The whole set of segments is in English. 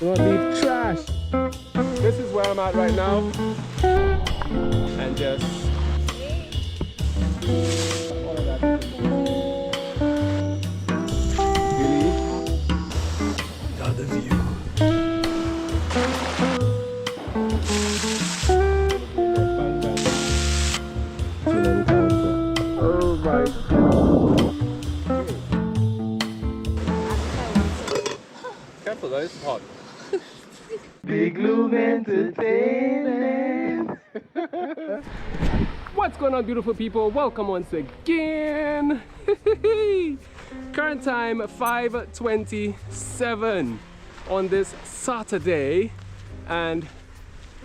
Do not leave trash. This is where I'm at right now. And just all of that. Really? Another view. Oh my God. Careful guys, it's hot. Bigg Lum Entertainment. What's going on, beautiful people? Welcome once again. Current time 5:27 on this Saturday, and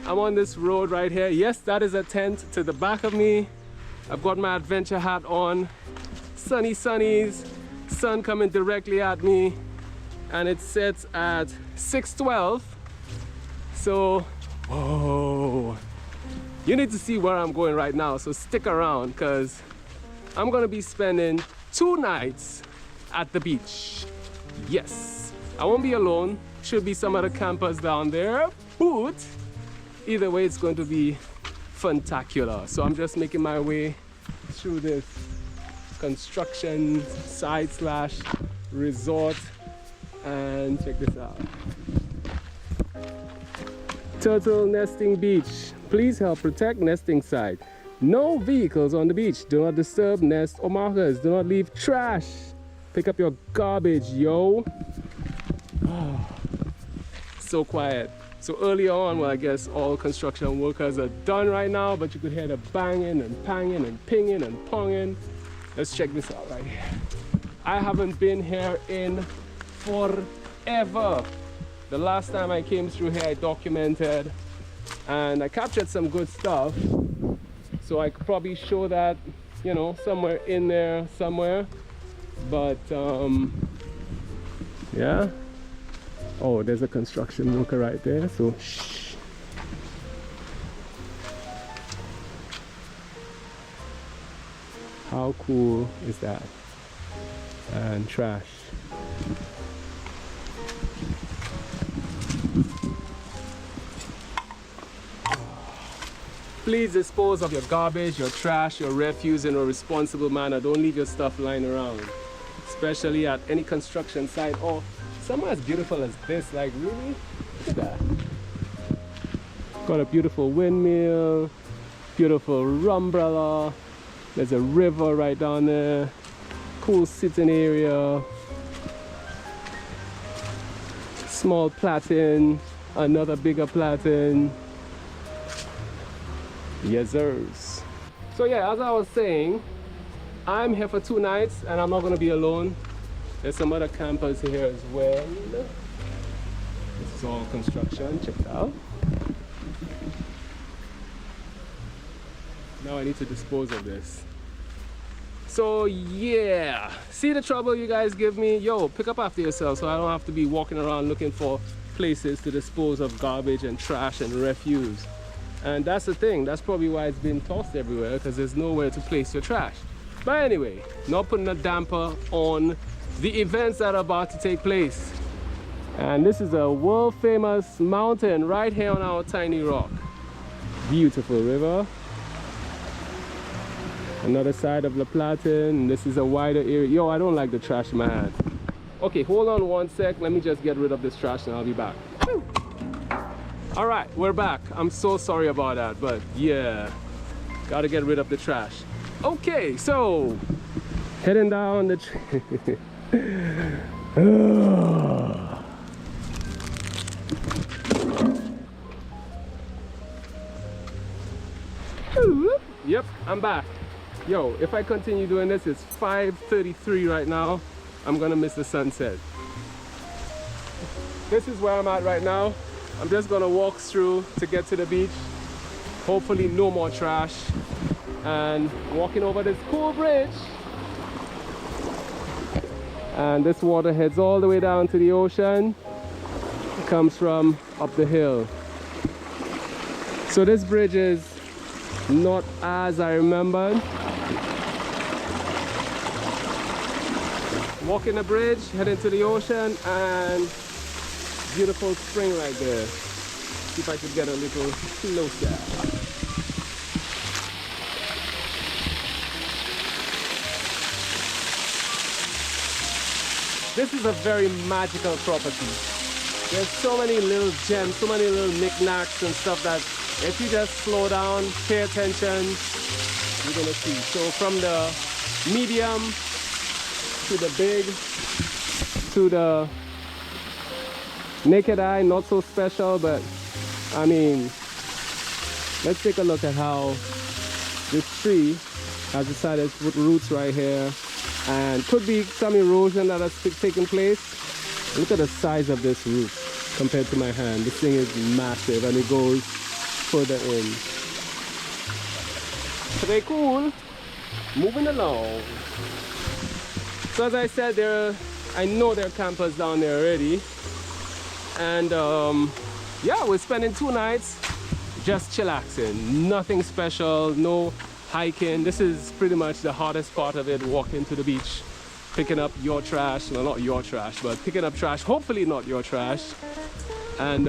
I'm on this road right here. Yes, that is a tent to the back of me. I've got my adventure hat on. Sunny sunnies, sun coming directly at me, and it sets at 6:12. So, whoa, you need to see where I'm going right now, so stick around because I'm gonna be spending 2 nights at the beach. Yes, I won't be alone. Should be some other campers down there, but either way it's going to be fantacular. So I'm just making my way through this construction site slash resort, and check this out. Turtle nesting beach. Please help protect nesting site. No vehicles on the beach. Do not disturb nest or markers. Do not leave trash. Pick up your garbage, yo. Oh, so quiet. So early on, well, I guess all construction workers are done right now, but you could hear the banging and panging and pinging and ponging. Let's check this out right here. I haven't been here in forever. The last time I came through here, I documented and I captured some good stuff. So I could probably show that, you know, somewhere in there somewhere. But yeah. Oh, there's a construction worker right there, so shh. How cool is that? And trash. Please dispose of your garbage, your trash, your refuse in a responsible manner. Don't leave your stuff lying around, especially at any construction site or somewhere as beautiful as this. Like, really? Look at that. Got a beautiful windmill, beautiful umbrella. There's a river right down there. Cool sitting area. Small platen, another bigger platen. Yes, sirs. So yeah, as I was saying, I'm here for 2 nights and I'm not gonna be alone. There's some other campers here as well. This is all construction, check it out. Now I need to dispose of this. So yeah, see the trouble you guys give me? Yo, pick up after yourself so I don't have to be walking around looking for places to dispose of garbage and trash and refuse. And that's the thing, that's probably why it's been tossed everywhere, because there's nowhere to place your trash. But anyway, not putting a damper on the events that are about to take place. And this is a world famous mountain right here on our tiny rock. Beautiful river. Another side of La Platen. This is a wider area. Yo, I don't like the trash in my hand. Okay, hold on one sec. Let me just get rid of this trash and I'll be back. Woo! All right, we're back. I'm so sorry about that, but yeah, gotta get rid of the trash. Okay, so heading down the Yep, I'm back. Yo, if I continue doing this, it's 5:33 right now. I'm gonna miss the sunset. This is where I'm at right now. I'm just gonna walk through to get to the beach. Hopefully no more trash. And walking over this cool bridge. And this water heads all the way down to the ocean. It comes from up the hill. So this bridge is not as I remembered. Walking the bridge, heading to the ocean, and beautiful spring right there. See if I could get a little closer. This is a very magical property. There's so many little gems, so many little knickknacks and stuff that if you just slow down, pay attention, you're gonna see. So from the medium to the big to the naked eye, not so special, but I mean, let's take a look at how this tree has decided to put roots right here, and could be some erosion that has taken place. Look at the size of this root compared to my hand. This thing is massive and it goes further in. Very cool. Moving along. So as I said, I know there are campers down there already. And yeah, we're spending 2 nights just chillaxing. Nothing special, no hiking. This is pretty much the hardest part of it, walking to the beach, picking up your trash. Well, not your trash, but picking up trash, hopefully not your trash. And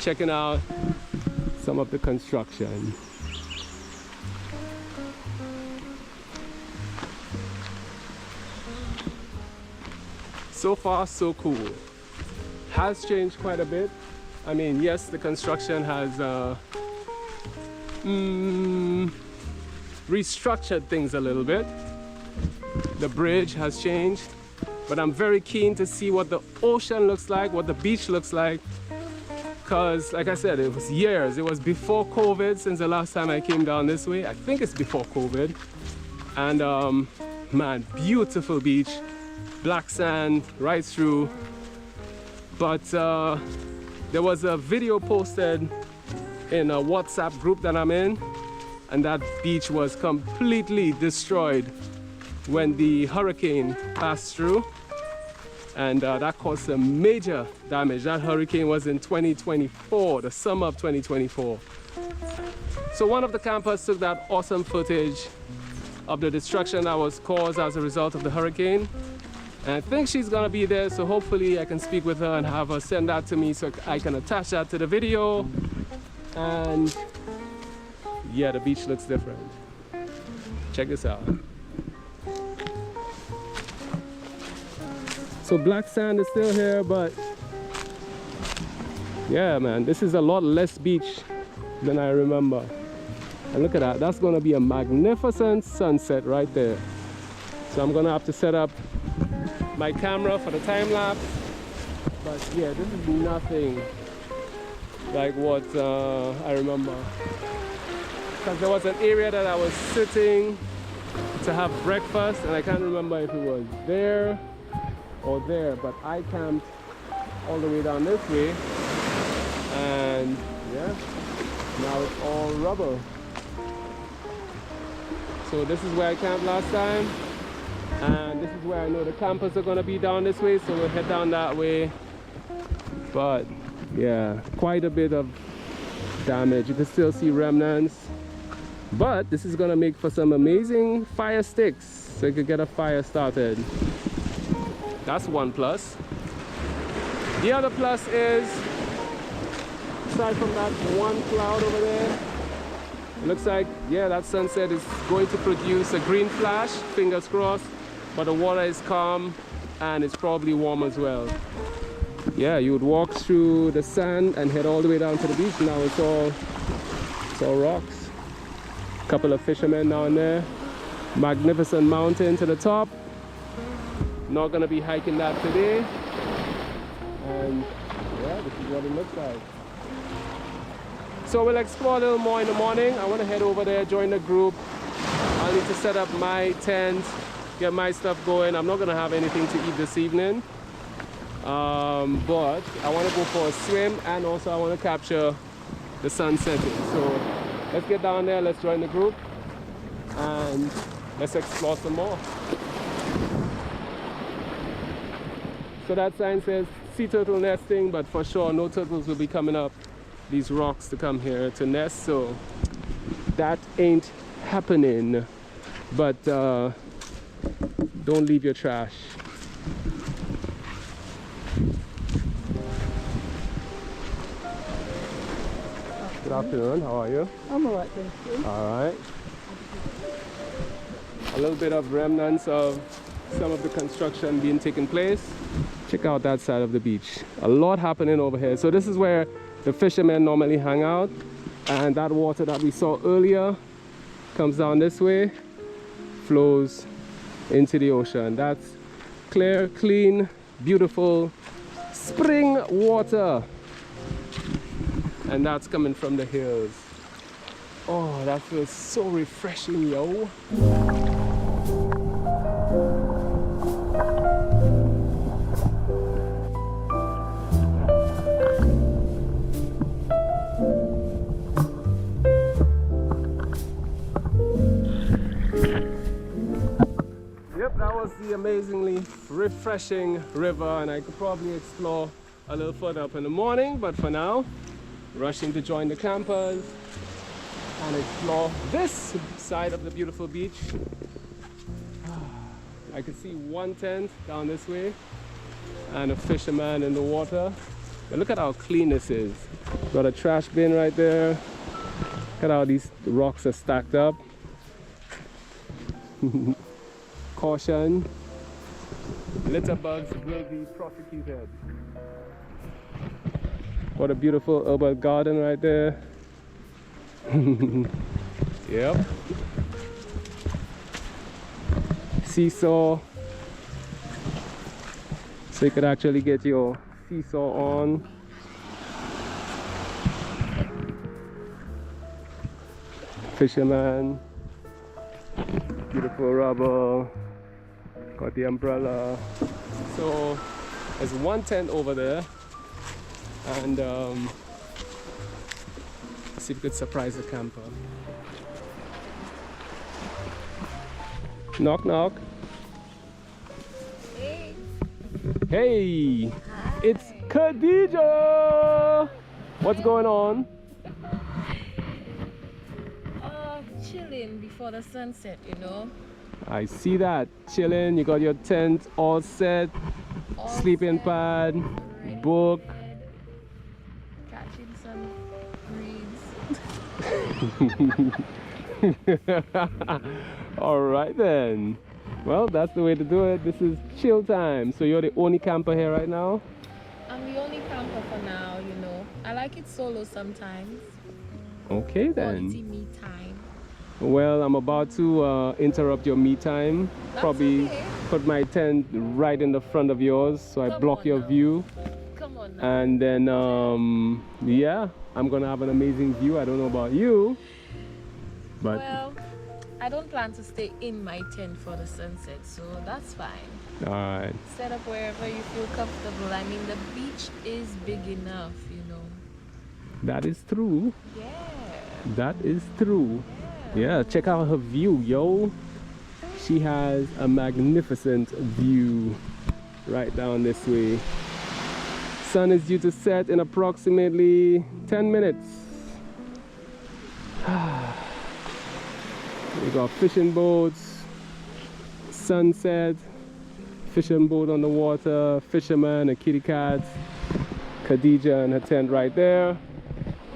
checking out some of the construction. So far, so cool. Has changed quite a bit. I mean, yes, the construction has restructured things a little bit. The bridge has changed, but I'm very keen to see what the ocean looks like, what the beach looks like. Because, like I said, it was years. It was before COVID since the last time I came down this way. I think it's before COVID. And man, beautiful beach. Black sand right through. But there was a video posted in a WhatsApp group that I'm in, and that beach was completely destroyed when the hurricane passed through, and that caused some major damage. That hurricane was in 2024, the summer of 2024. So one of the campers took that awesome footage of the destruction that was caused as a result of the hurricane. And I think she's gonna be there, so hopefully I can speak with her and have her send that to me so I can attach that to the video. And yeah, the beach looks different. Check this out. So black sand is still here, but yeah, man, this is a lot less beach than I remember. And look at that, that's gonna be a magnificent sunset right there. So I'm gonna have to set up my camera for the time lapse, but yeah, this is nothing like what I remember, because there was an area that I was sitting to have breakfast, and I can't remember if it was there or there, but I camped all the way down this way, and yeah, now it's all rubble. So this is where I camped last time. And this is where I know the campers are gonna be down this way, so we'll head down that way. But yeah, quite a bit of damage. You can still see remnants. But this is gonna make for some amazing fire sticks, so you could get a fire started. That's one plus. The other plus is, aside from that one cloud over there, it looks like, yeah, that sunset is going to produce a green flash, fingers crossed. But the water is calm and it's probably warm as well. Yeah, you would walk through the sand and head all the way down to the beach. Now it's all rocks. A couple of fishermen down there. Magnificent mountain to the top. Not gonna be hiking that today. And yeah, this is what it looks like. So we'll explore a little more in the morning. I want to head over there, join the group. I'll need to set up my tent, get my stuff going. I'm not gonna have anything to eat this evening, but I want to go for a swim, and also I want to capture the sun setting. So let's get down there, let's join the group, and let's explore some more. So that sign says sea turtle nesting, but for sure no turtles will be coming up these rocks to come here to nest, so that ain't happening. But don't leave your trash. Good afternoon, how are you? I'm alright, thank you. Alright. A little bit of remnants of some of the construction being taken place. Check out that side of the beach. A lot happening over here. So this is where the fishermen normally hang out. And that water that we saw earlier comes down this way, flows into the ocean. That's clear, clean, beautiful spring water. And that's coming from the hills. Oh, that feels so refreshing, yo. Yep, that was the amazingly refreshing river, and I could probably explore a little further up in the morning, but for now, rushing to join the campers and explore this side of the beautiful beach. I can see one tent down this way and a fisherman in the water. But look at how clean this is. Got a trash bin right there. Look at how these rocks are stacked up. Caution, litter bugs will be prosecuted. What a beautiful urban garden right there. Yep. Seesaw. So you could actually get your seesaw on. Fisherman. Beautiful rubber. Got the umbrella. So there's one tent over there. And see if we could surprise the camper. Knock knock. Hey. Hey. Hi. It's Khadija. What's going on? Chilling before the sunset, you know. I see that. Chilling. You got your tent all set. All Sleeping set, pad. ready Book. for bed, catching some breeze. All right then. Well, that's the way to do it. This is chill time. So you're the only camper here right now? I'm the only camper for now, you know. I like it solo sometimes. Okay then. Quality me time. Well, I'm about to interrupt your me time. That's Probably okay. put my tent right in the front of yours so I Come block on your now. view. Come on now. And then, yeah, I'm gonna have an amazing view. I don't know about you, but Well, I don't plan to stay in my tent for the sunset, so that's fine. all right. Set up wherever you feel comfortable. I mean, the beach is big enough, you know. That is true. Yeah. That is true. Yeah, check out her view, yo. She has a magnificent view right down this way. Sun is due to set in approximately 10 minutes. We got fishing boats, sunset, fishing boat on the water, fisherman, a kitty cat, Khadija and her tent right there.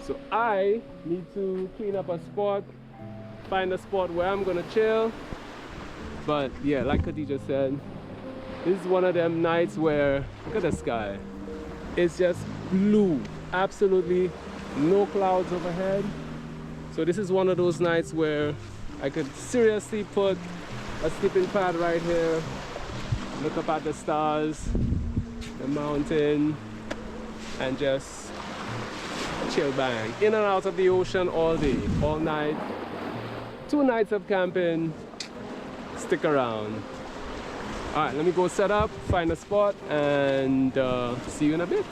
So I need to clean up a spot, find a spot where I'm gonna chill. But yeah, like Khadija said, this is one of them nights where, look at the sky. It's just blue, absolutely no clouds overhead. So this is one of those nights where I could seriously put a sleeping pad right here, look up at the stars, the mountain, and just chill bang. In and out of the ocean all day, all night. 2 nights of camping, stick around. All right, let me go set up, find a spot, and see you in a bit.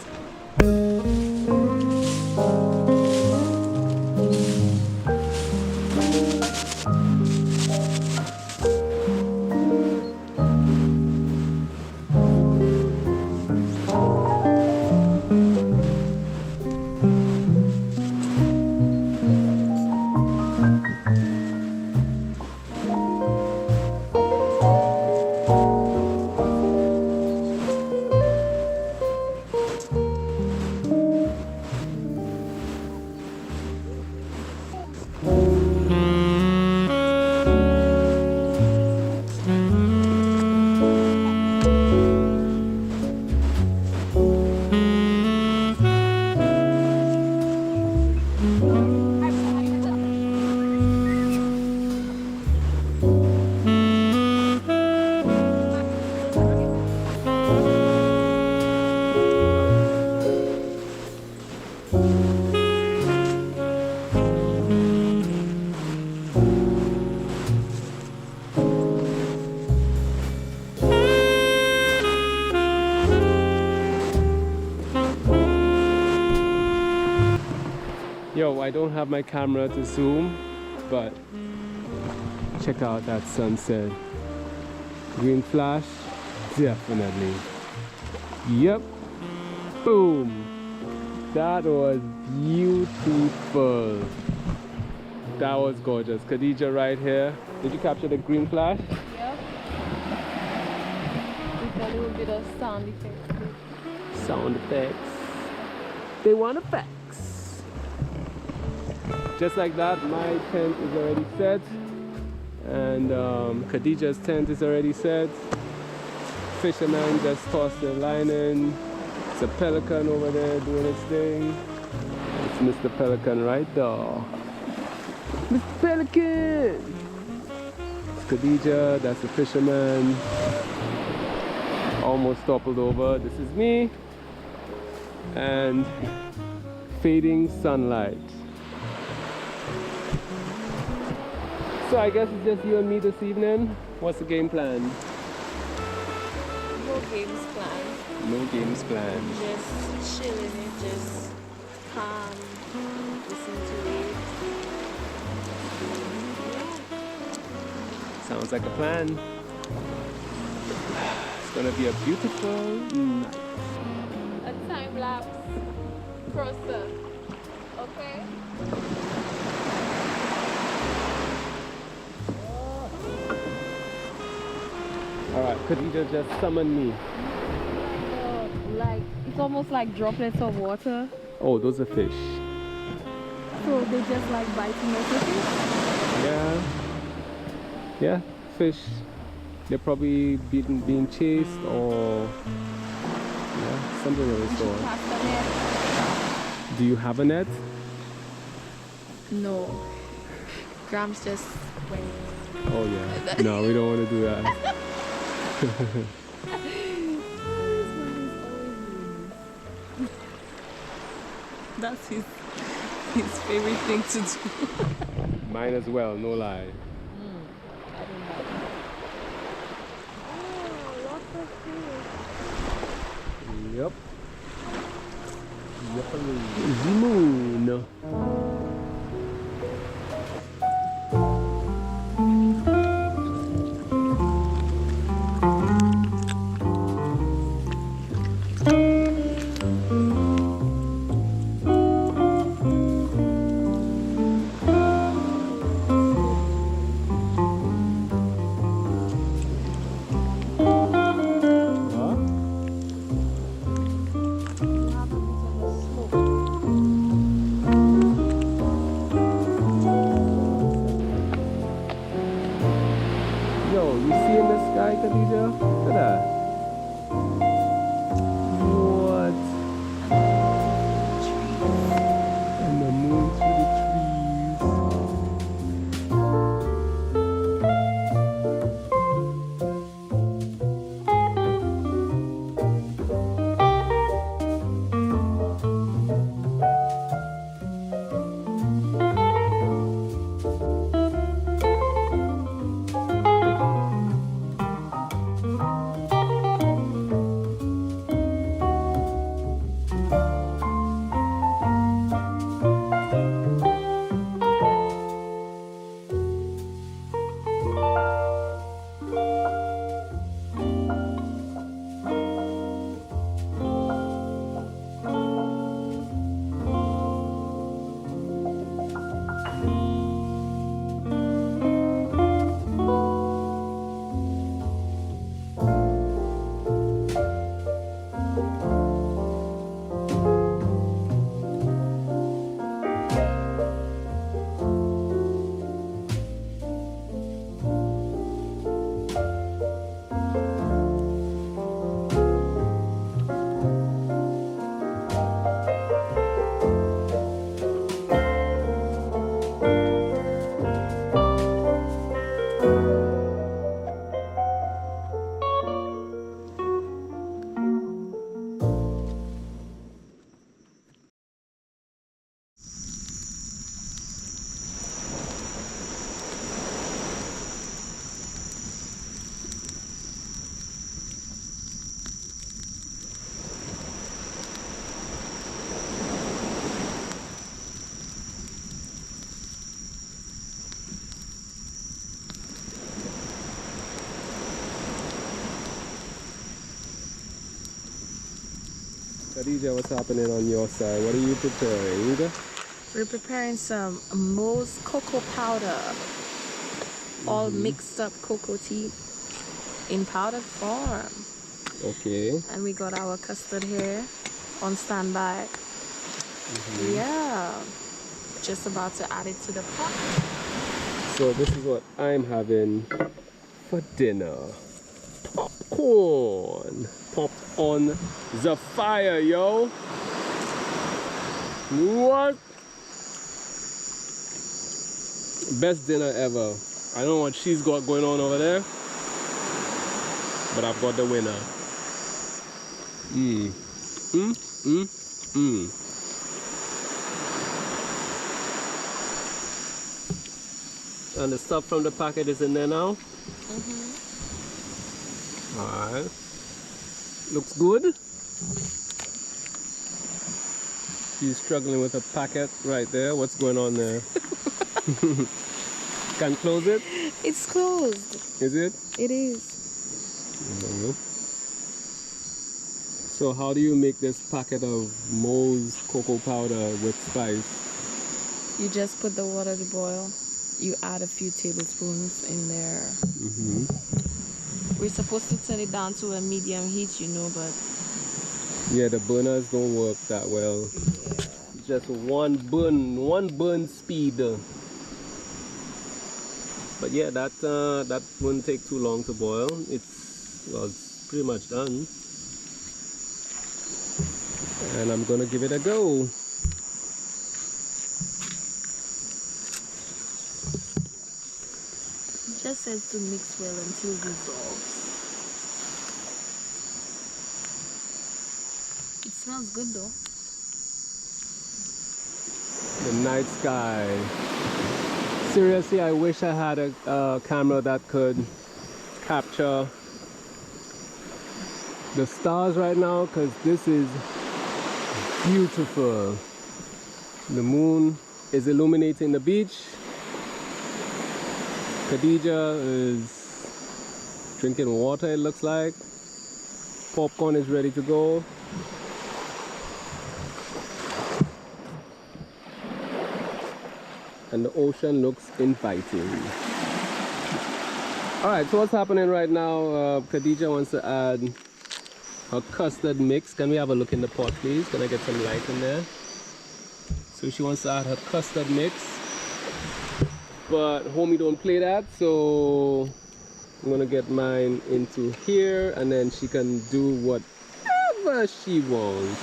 Yo, I don't have my camera to zoom, but check out that sunset. Green flash, definitely. Yep. Boom. That was beautiful. That was gorgeous. Khadija right here. Did you capture the green flash? Yep. With a little bit of sound effects. Sound effects. They want effects. Just like that, my tent is already set. And Khadija's tent is already set. Fisherman just tossed the line in. It's a pelican over there doing its thing. It's Mr. Pelican right there. Mr. Pelican! It's Khadija, that's the fisherman. Almost toppled over. This is me. And fading sunlight. So I guess it's just you and me this evening. What's the game plan? No games planned. No games planned. Just chilling it, just calm, listen to it. Sounds like a plan. It's gonna be a beautiful night. A time lapse process. Okay? Alright, Khadija just summoned me. Like, it's almost like droplets of water. Oh, those are fish. So they just like biting everything? Yeah. Yeah, fish. They're probably being chased or yeah, something of the sort. Cast a net. Do you have a net? No. Grams just went. Oh yeah. No, we don't want to do that. That's his favorite thing to do. Mine as well, no lie. I don't know. Oh, lots of fish. Yep. The moon. Khadija, what's happening on your side? What are you preparing? We're preparing some Mo's cocoa powder. All mixed up cocoa tea in powdered form. Okay. And we got our custard here on standby. Yeah. Just about to add it to the pot. So this is what I'm having for dinner. Popcorn. Popped on the fire, yo. What? Best dinner ever. I don't know what she's got going on over there, but I've got the winner. And the stuff from the packet is in there now. Alright. Looks good. She's struggling with a packet right there. What's going on there? Can close it? It's closed. Is it? It is. So how do you make this packet of Mo's cocoa powder with spice? You just put the water to boil. You add a few tablespoons in there. We're supposed to turn it down to a medium heat, you know, but yeah, the burners don't work that well. Just one burn speed. But yeah, that wouldn't take too long to boil. It's pretty much done. And I'm gonna give it a go. it just says to mix well until it dissolves. It smells good though. The night sky. Seriously, I wish I had a camera that could capture the stars right now, because this is beautiful. The moon is illuminating the beach. Khadija is drinking water, it looks like. Popcorn is ready to go. And the ocean looks inviting. Alright, so what's happening right now? Khadija wants to add her custard mix. Can we have a look in the pot, please? Can I get some light in there? So she wants to add her custard mix. But homie don't play that, so I'm gonna get mine into here and then she can do whatever she wants.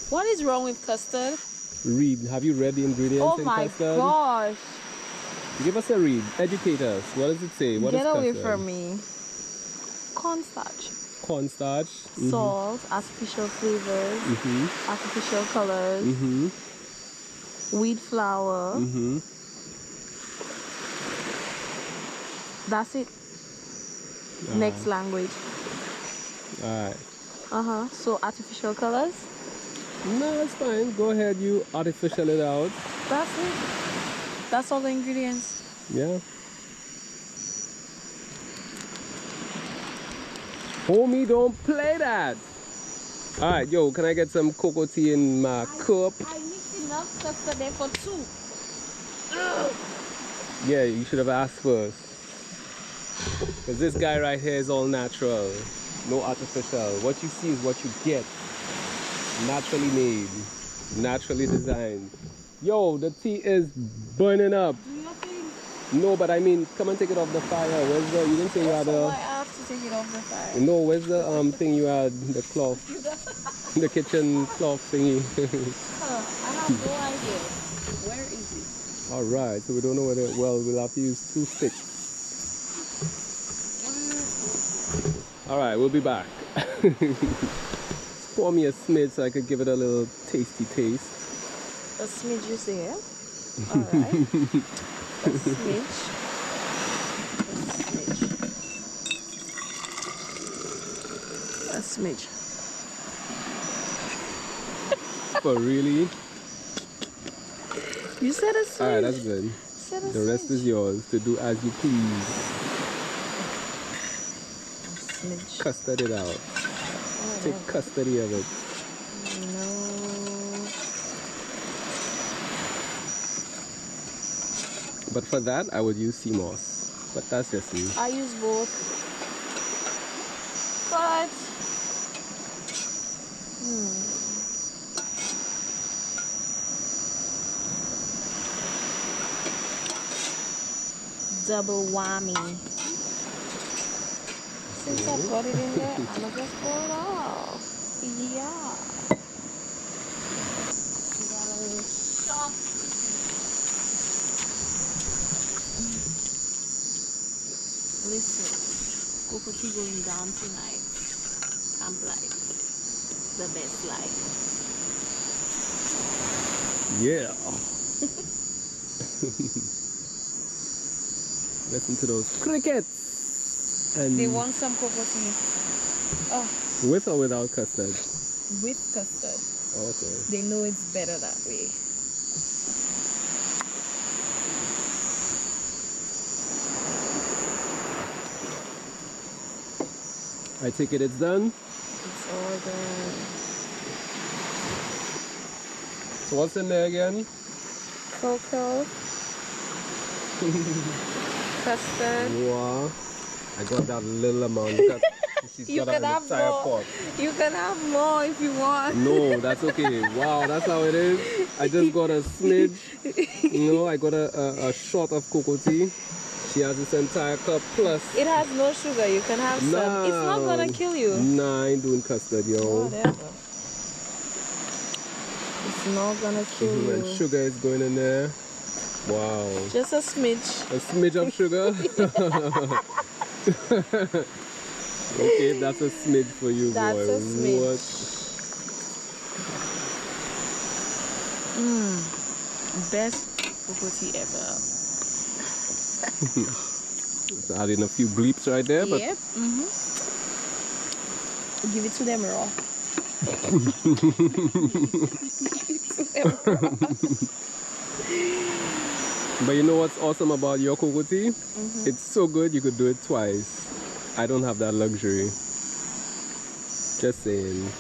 What is wrong with custard? Read. Have you read the ingredients in custard? Oh my gosh. Give us a read. Educate us. What does it say? What is Get away custard? from me. Cornstarch. Cornstarch. Salt, artificial flavors, artificial colors, wheat flour. That's it. Next language. Alright. So artificial colors. No, that's fine. Go ahead, you artificial it out. That's it. That's all the ingredients. Yeah. Homie, don't play that. Alright, yo, can I get some cocoa tea in my cup? I mixed enough custard there for two. Yeah, you should have asked first. Because this guy right here is all natural. No artificial. What you see is what you get. Naturally made. Naturally designed. Yo, the tea is burning up. Do you think? No, but I mean, come and take it off the fire. Where's the, you didn't say you had So a... I have to take it off the fire. No, where's the thing you had, the cloth? The kitchen cloth thingy. I have no idea. Where is it? Alright, so we don't know whether, well, we'll have to use 2 sticks. Alright, we'll be back. Pour me a smidge so I could give it a little tasty taste. A smidge, you say, yeah? Alright. A smidge. A smidge. For really? You said a smidge. Alright, that's good. The rest is yours to do as you please. smidge. custard it out. Oh, Take custody of it. no. But for that, I would use sea moss. But that's just me. I use both. But double whammy. Since I've got it in there, I'm gonna just pour it off. Yeah. We got a little shot. Listen, cocoa tea going down tonight. Camp life. The best life. Yeah. Listen to those crickets. And They want some cocoa tea. Oh, with or without custard? with custard. Okay. They know it's better that way. I take it it's done. It's all done. So what's in there again? Cocoa. Custard. Wow. I got that little amount. Look at, she's You got can an have entire more. pot. You can have more if you want. No, that's okay. Wow, that's how it is. I just got a smidge. I got a shot of cocoa tea. She has this entire cup plus. It has no sugar. You can have some. It's not gonna kill you. Nah, I ain't doing custard, yo. Whatever. It's not gonna kill you. And sugar is going in there. Wow. Just a smidge. A smidge of sugar. Okay, that's a smidge for you, That's boy. a smidge. What? Best cocoa tea ever. So add in a few bleeps right there, but Yep. Give it to them raw. But you know what's awesome about your cocoa tea? It's so good you could do it twice. I don't have that luxury. Just saying.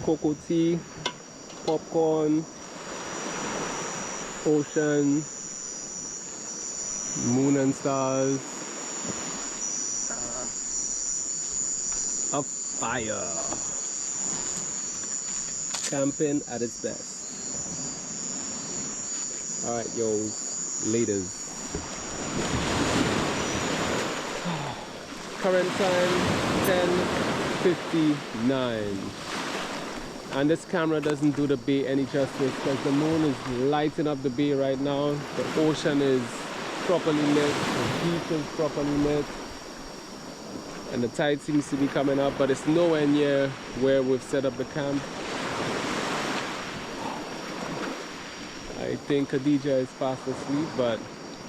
Cocoa tea, popcorn, ocean, moon and stars. A fire. Camping at its best. Alright, yo, laters. Current time 10:59. And this camera doesn't do the bay any justice because the moon is lighting up the bay right now. The ocean is properly lit, the beach is properly lit, and the tide seems to be coming up, but it's nowhere near where we've set up the camp. I think Khadija is fast asleep, but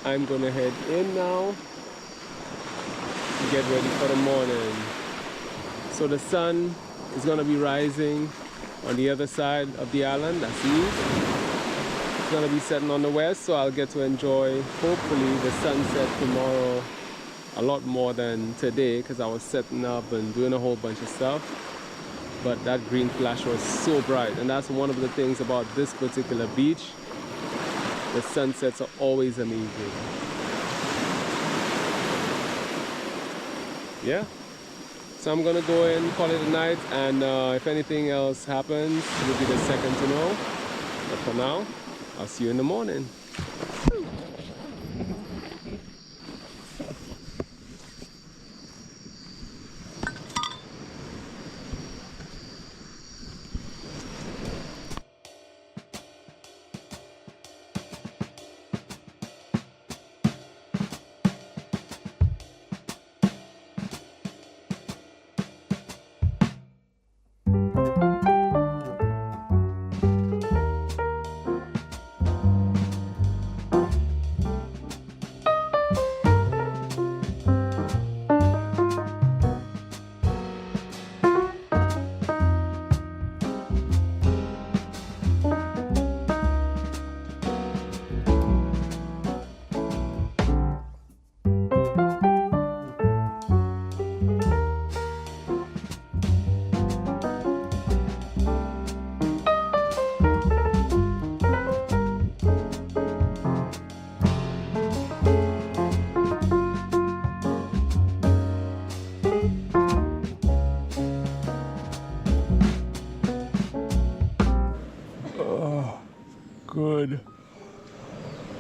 I'm gonna head in now to get ready for the morning. So the sun is gonna be rising on the other side of the island, that's east. It's gonna be setting on the west, so I'll get to enjoy, hopefully, the sunset tomorrow a lot more than today because I was setting up and doing a whole bunch of stuff. But that green flash was so bright, and that's one of the things about this particular beach. The sunsets are always amazing. Yeah. So I'm gonna go in, call it a night, and if anything else happens, you'll be the second to know. But for now, I'll see you in the morning.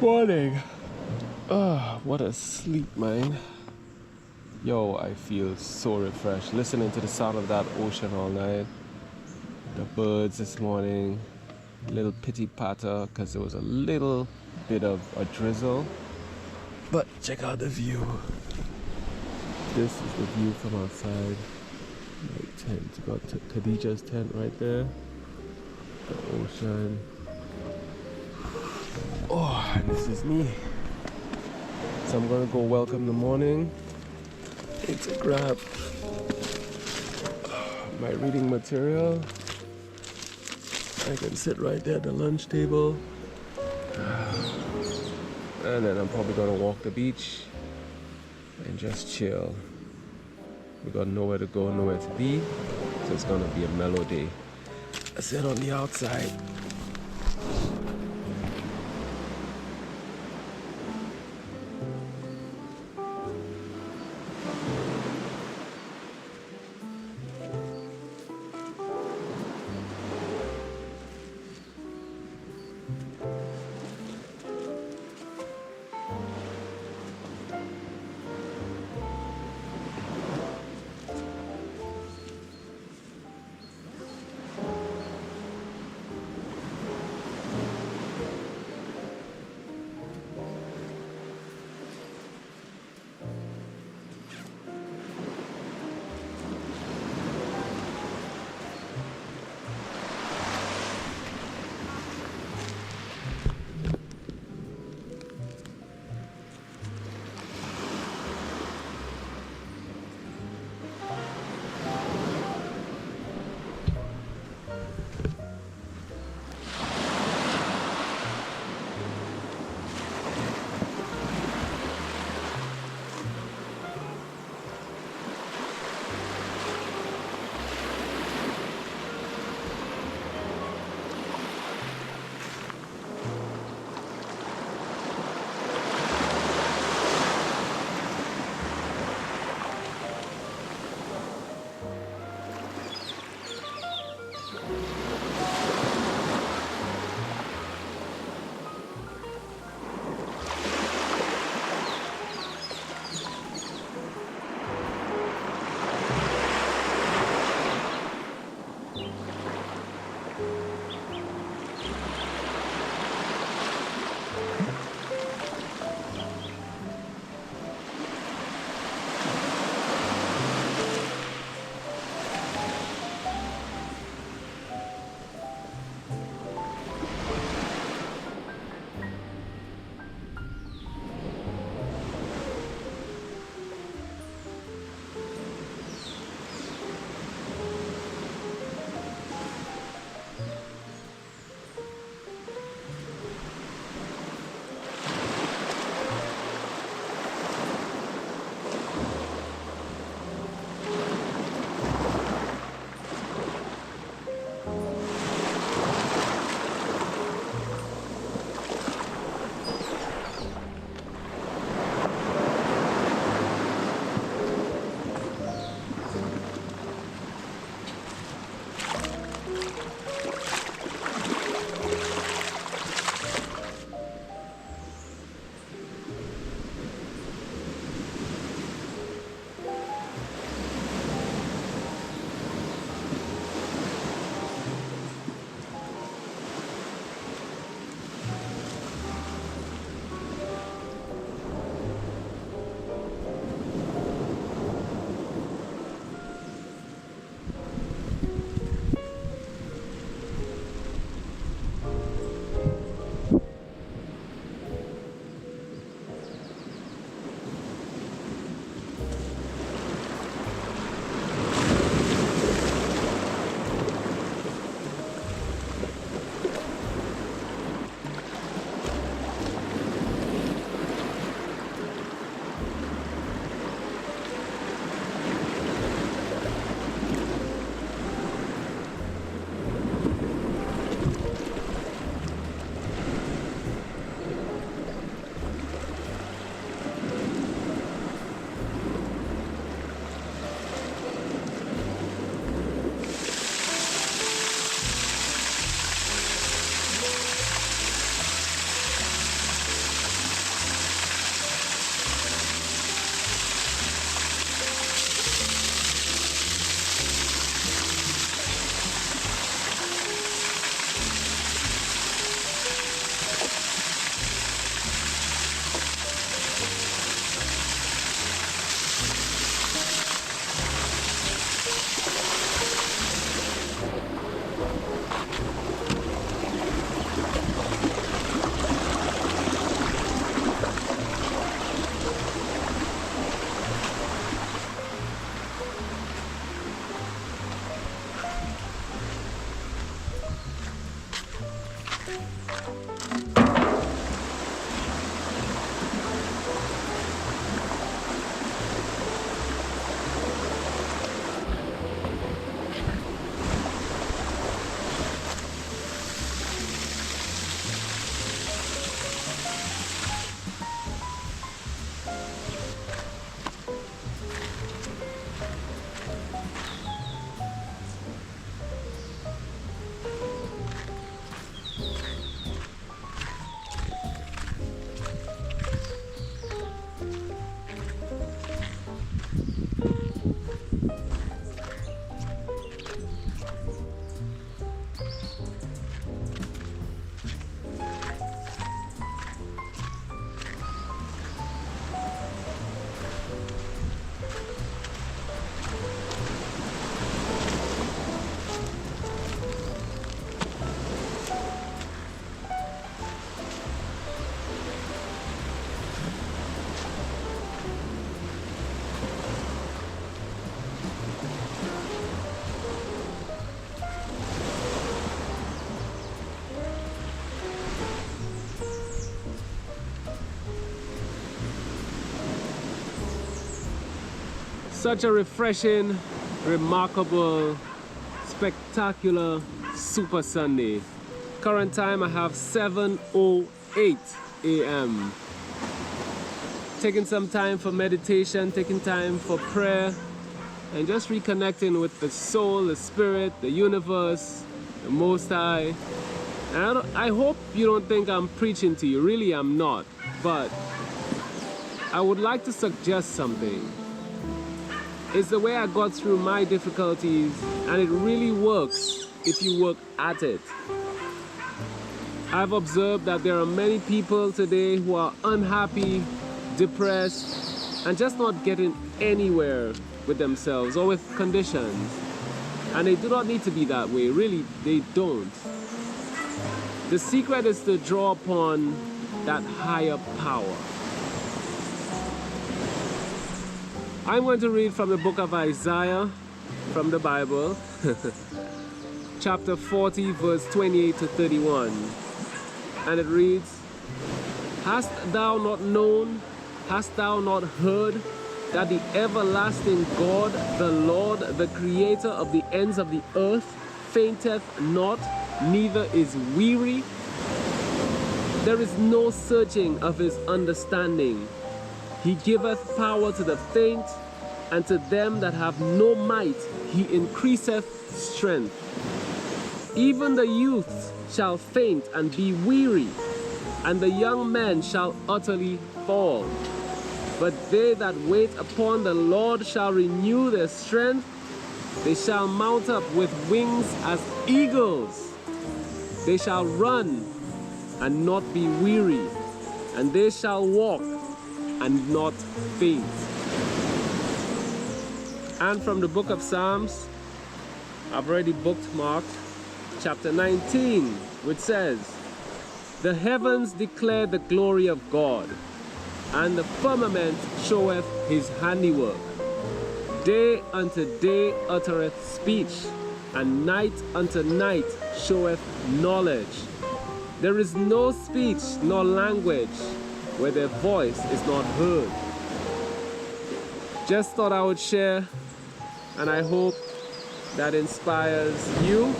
Morning. What a sleep, man. Yo, I feel so refreshed listening to the sound of that ocean all night. The birds this morning, little pity patter because there was a little bit of a drizzle. But check out the view. This is the view from outside my tent. Got Khadija's tent right there. The ocean. Oh, and this is me. So I'm gonna go welcome the morning. Need to grab my reading material. I can sit right there at the lunch table. And then I'm probably gonna walk the beach and just chill. We got nowhere to go, nowhere to be. So it's gonna be a mellow day. I sit on the outside. Such a refreshing, remarkable, spectacular Super Sunday. Current time I have 7:08 a.m. Taking some time for meditation, taking time for prayer, and just reconnecting with the soul, the spirit, the universe, the Most High. And I hope you don't think I'm preaching to you. Really, I'm not. But I would like to suggest something. It's the way I got through my difficulties, and it really works if you work at it. I've observed that there are many people today who are unhappy, depressed, and just not getting anywhere with themselves or with conditions. And they do not need to be that way. Really, they don't. The secret is to draw upon that higher power. I'm going to read from the book of Isaiah, from the Bible, chapter 40, verse 28 to 31. And it reads, "Hast thou not known, hast thou not heard, that the everlasting God, the Lord, the creator of the ends of the earth, fainteth not, neither is weary? There is no searching of his understanding. He giveth power to the faint, and to them that have no might he increaseth strength. Even the youths shall faint and be weary, and the young men shall utterly fall. But they that wait upon the Lord shall renew their strength. They shall mount up with wings as eagles. They shall run and not be weary, and they shall walk and not faint." And from the book of Psalms, I've already bookmarked chapter 19, which says, "The heavens declare the glory of God, and the firmament showeth his handiwork. Day unto day uttereth speech, and night unto night showeth knowledge. There is no speech nor language where their voice is not heard." Just thought I would share, and I hope that inspires you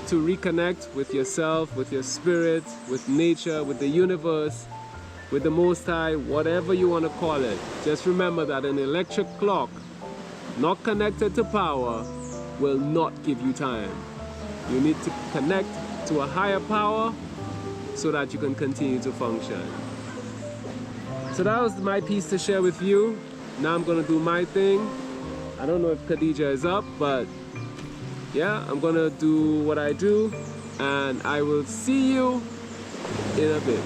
to reconnect with yourself, with your spirit, with nature, with the universe, with the Most High, whatever you want to call it. Just remember that an electric clock not connected to power will not give you time. You need to connect to a higher power so that you can continue to function. So that was my piece to share with you. Now I'm going to do my thing. I don't know if Khadija is up, but yeah, I'm going to do what I do, and I will see you in a bit.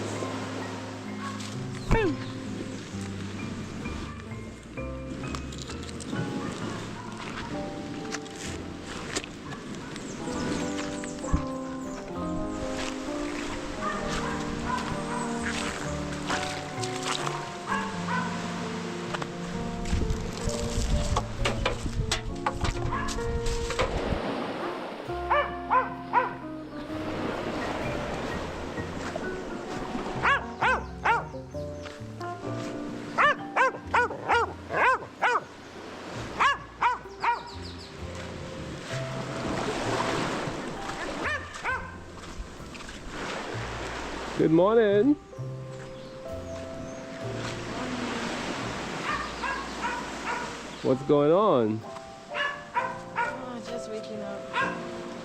Good morning. What's going on? Oh, just waking up.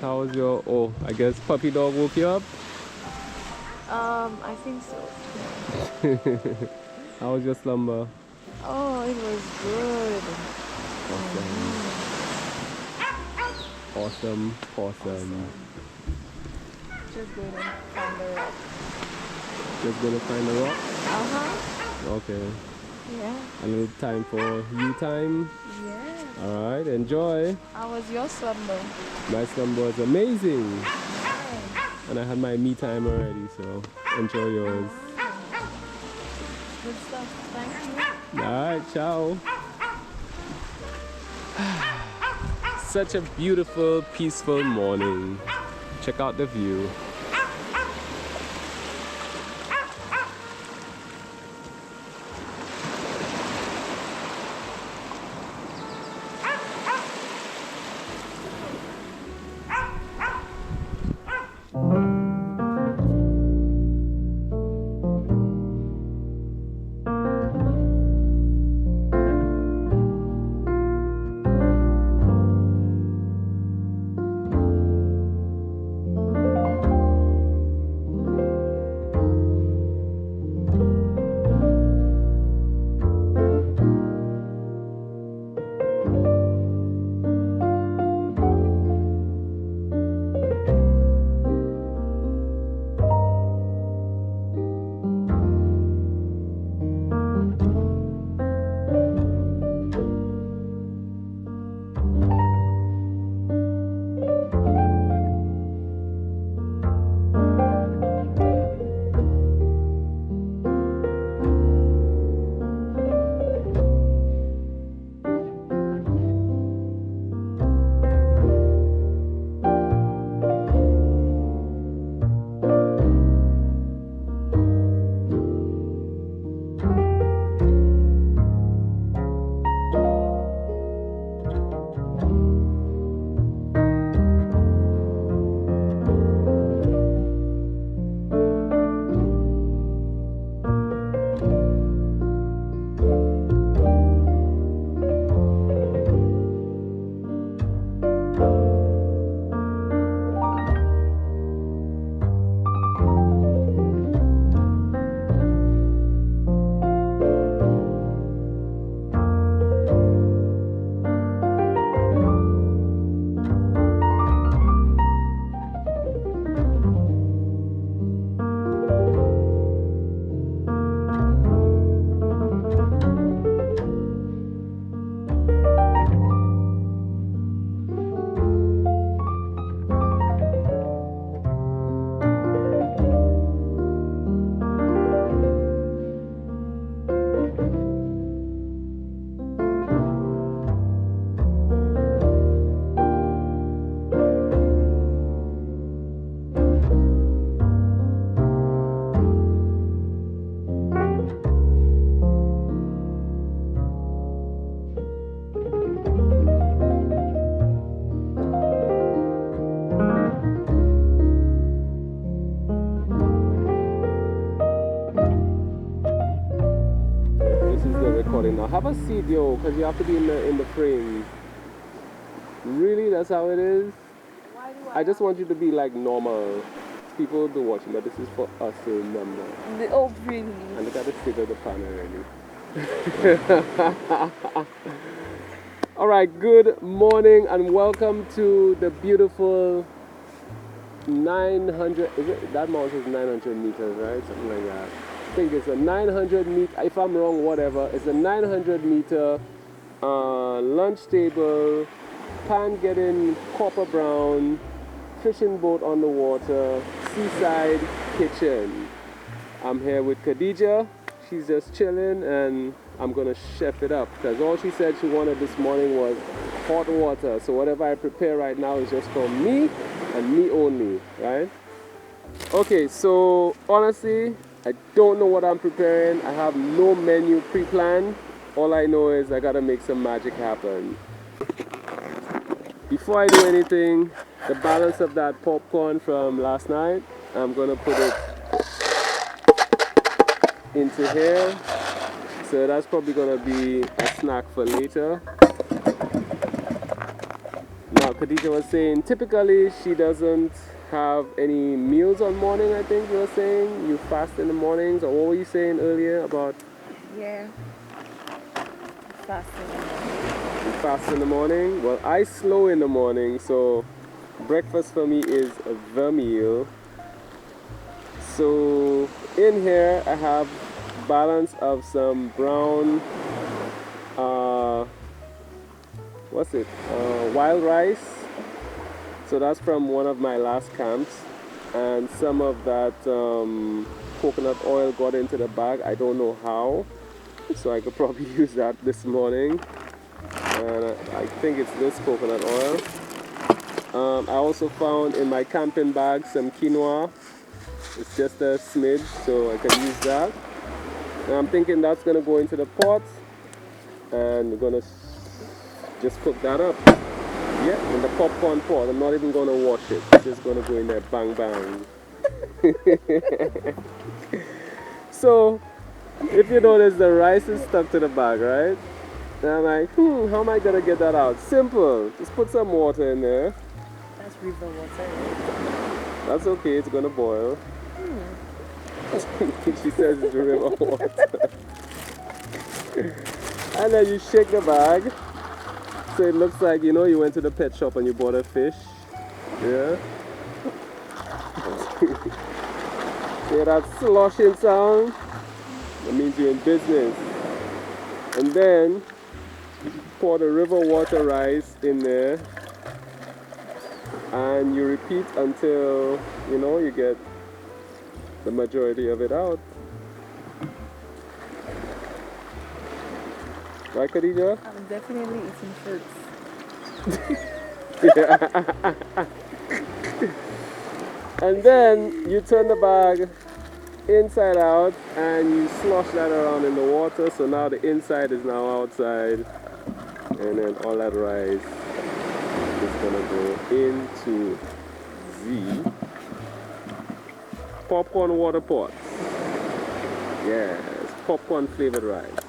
How was your, oh, I guess puppy dog woke you up? I think so. How was your slumber? Oh, it was good. Awesome. Awesome. Just going to find the rock. Just gonna find a rock? Uh-huh. Okay. Yeah. A little time for you time. Yeah. Alright, enjoy. How was your slumber? My slumber was amazing. Nice. And I had my me time already, so enjoy yours. Good stuff. Thank you. Alright, ciao. Such a beautiful, peaceful morning. Check out the view. Now have a seat, yo, because you have to be in the frame. Really, that's how it is. Why do I just want you to be like normal. People do watching, but this is for us to remember. Oh, really? And look at the state of the pan already. All right, good morning and welcome to the beautiful 900. Is it, that mountain is 900 meters, right? Something like that. I think it's a 900 meter, if I'm wrong, whatever. It's a 900 meter lunch table, pan getting copper brown, fishing boat on the water, seaside kitchen. I'm here with Khadija. She's just chilling and I'm gonna chef it up because all she said she wanted this morning was hot water. So whatever I prepare right now is just for me and me only, right? Okay, so honestly, I don't know what I'm preparing. I have no menu pre-planned. All I know is I gotta make some magic happen. Before I do anything, the balance of that popcorn from last night, I'm gonna put it into here. So that's probably gonna be a snack for later. Now Khadija was saying typically she doesn't have any meals on morning. I think you were saying you fast in the mornings, or what were you saying earlier about? Yeah. Fasting. You fast in the morning? Well, I slow in the morning, so breakfast for me is the meal. So in here I have balance of some brown wild rice. So that's from one of my last camps, and some of that coconut oil got into the bag. I don't know how, so I could probably use that this morning. And I think it's this coconut oil. I also found in my camping bag some quinoa. It's just a smidge, so I can use that. And I'm thinking that's gonna go into the pot, and we're gonna just cook that up. Yeah, in the popcorn pot. I'm not even gonna wash it. It's just gonna go in there, bang bang. So, if you notice, the rice is stuck to the bag, right? And I'm like, how am I gonna get that out? Simple. Just put some water in there. That's river water, right? That's okay. It's gonna boil. She says it's river water. And then you shake the bag. So it looks like, you know, you went to the pet shop and you bought a fish. Yeah. Hear that sloshing sound? That means you're in business. And then pour the river water rice in there. And you repeat until, you know, you get the majority of it out. Right, Khadija? I'm definitely eating fruits. Yeah. And then you turn the bag inside out and you slosh that around in the water, so now the inside is now outside, and then all that rice is gonna go into the popcorn water pot. Yes, popcorn flavored rice.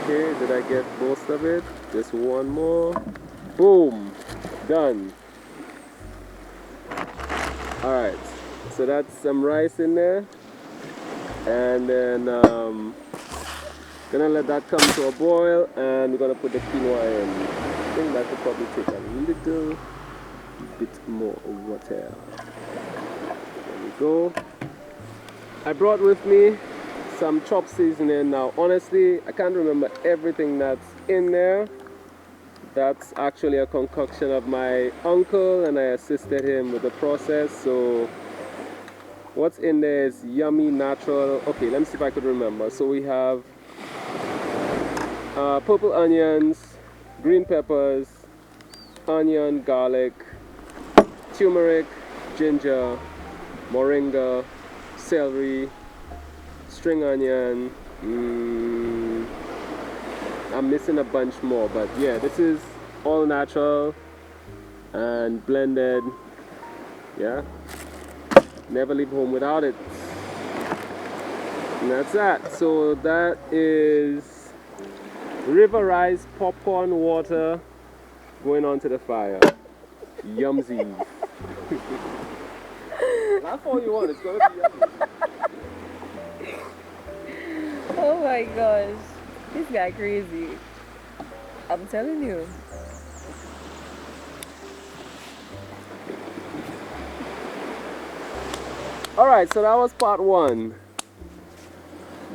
Okay, did I get most of it? Just one more. Boom! Done. Alright, so that's some rice in there. And then gonna let that come to a boil, and we're gonna put the quinoa in. I think that could probably take a little bit more water. There we go. I brought with me some chopped seasoning. Now honestly, I can't remember everything that's in there. That's actually a concoction of my uncle, and I assisted him with the process. So what's in there is yummy, natural. Okay, let me see if I could remember. So we have purple onions, green peppers, onion, garlic, turmeric, ginger, moringa, celery, string onion. I'm missing a bunch more, but yeah, this is all natural and blended. Yeah, never leave home without it. And that's that. So that is river rice, popcorn water going onto the fire. Yumsy. That's all you want. It's gonna be yummy. Oh my gosh. This guy crazy. I'm telling you. Alright, so that was part one.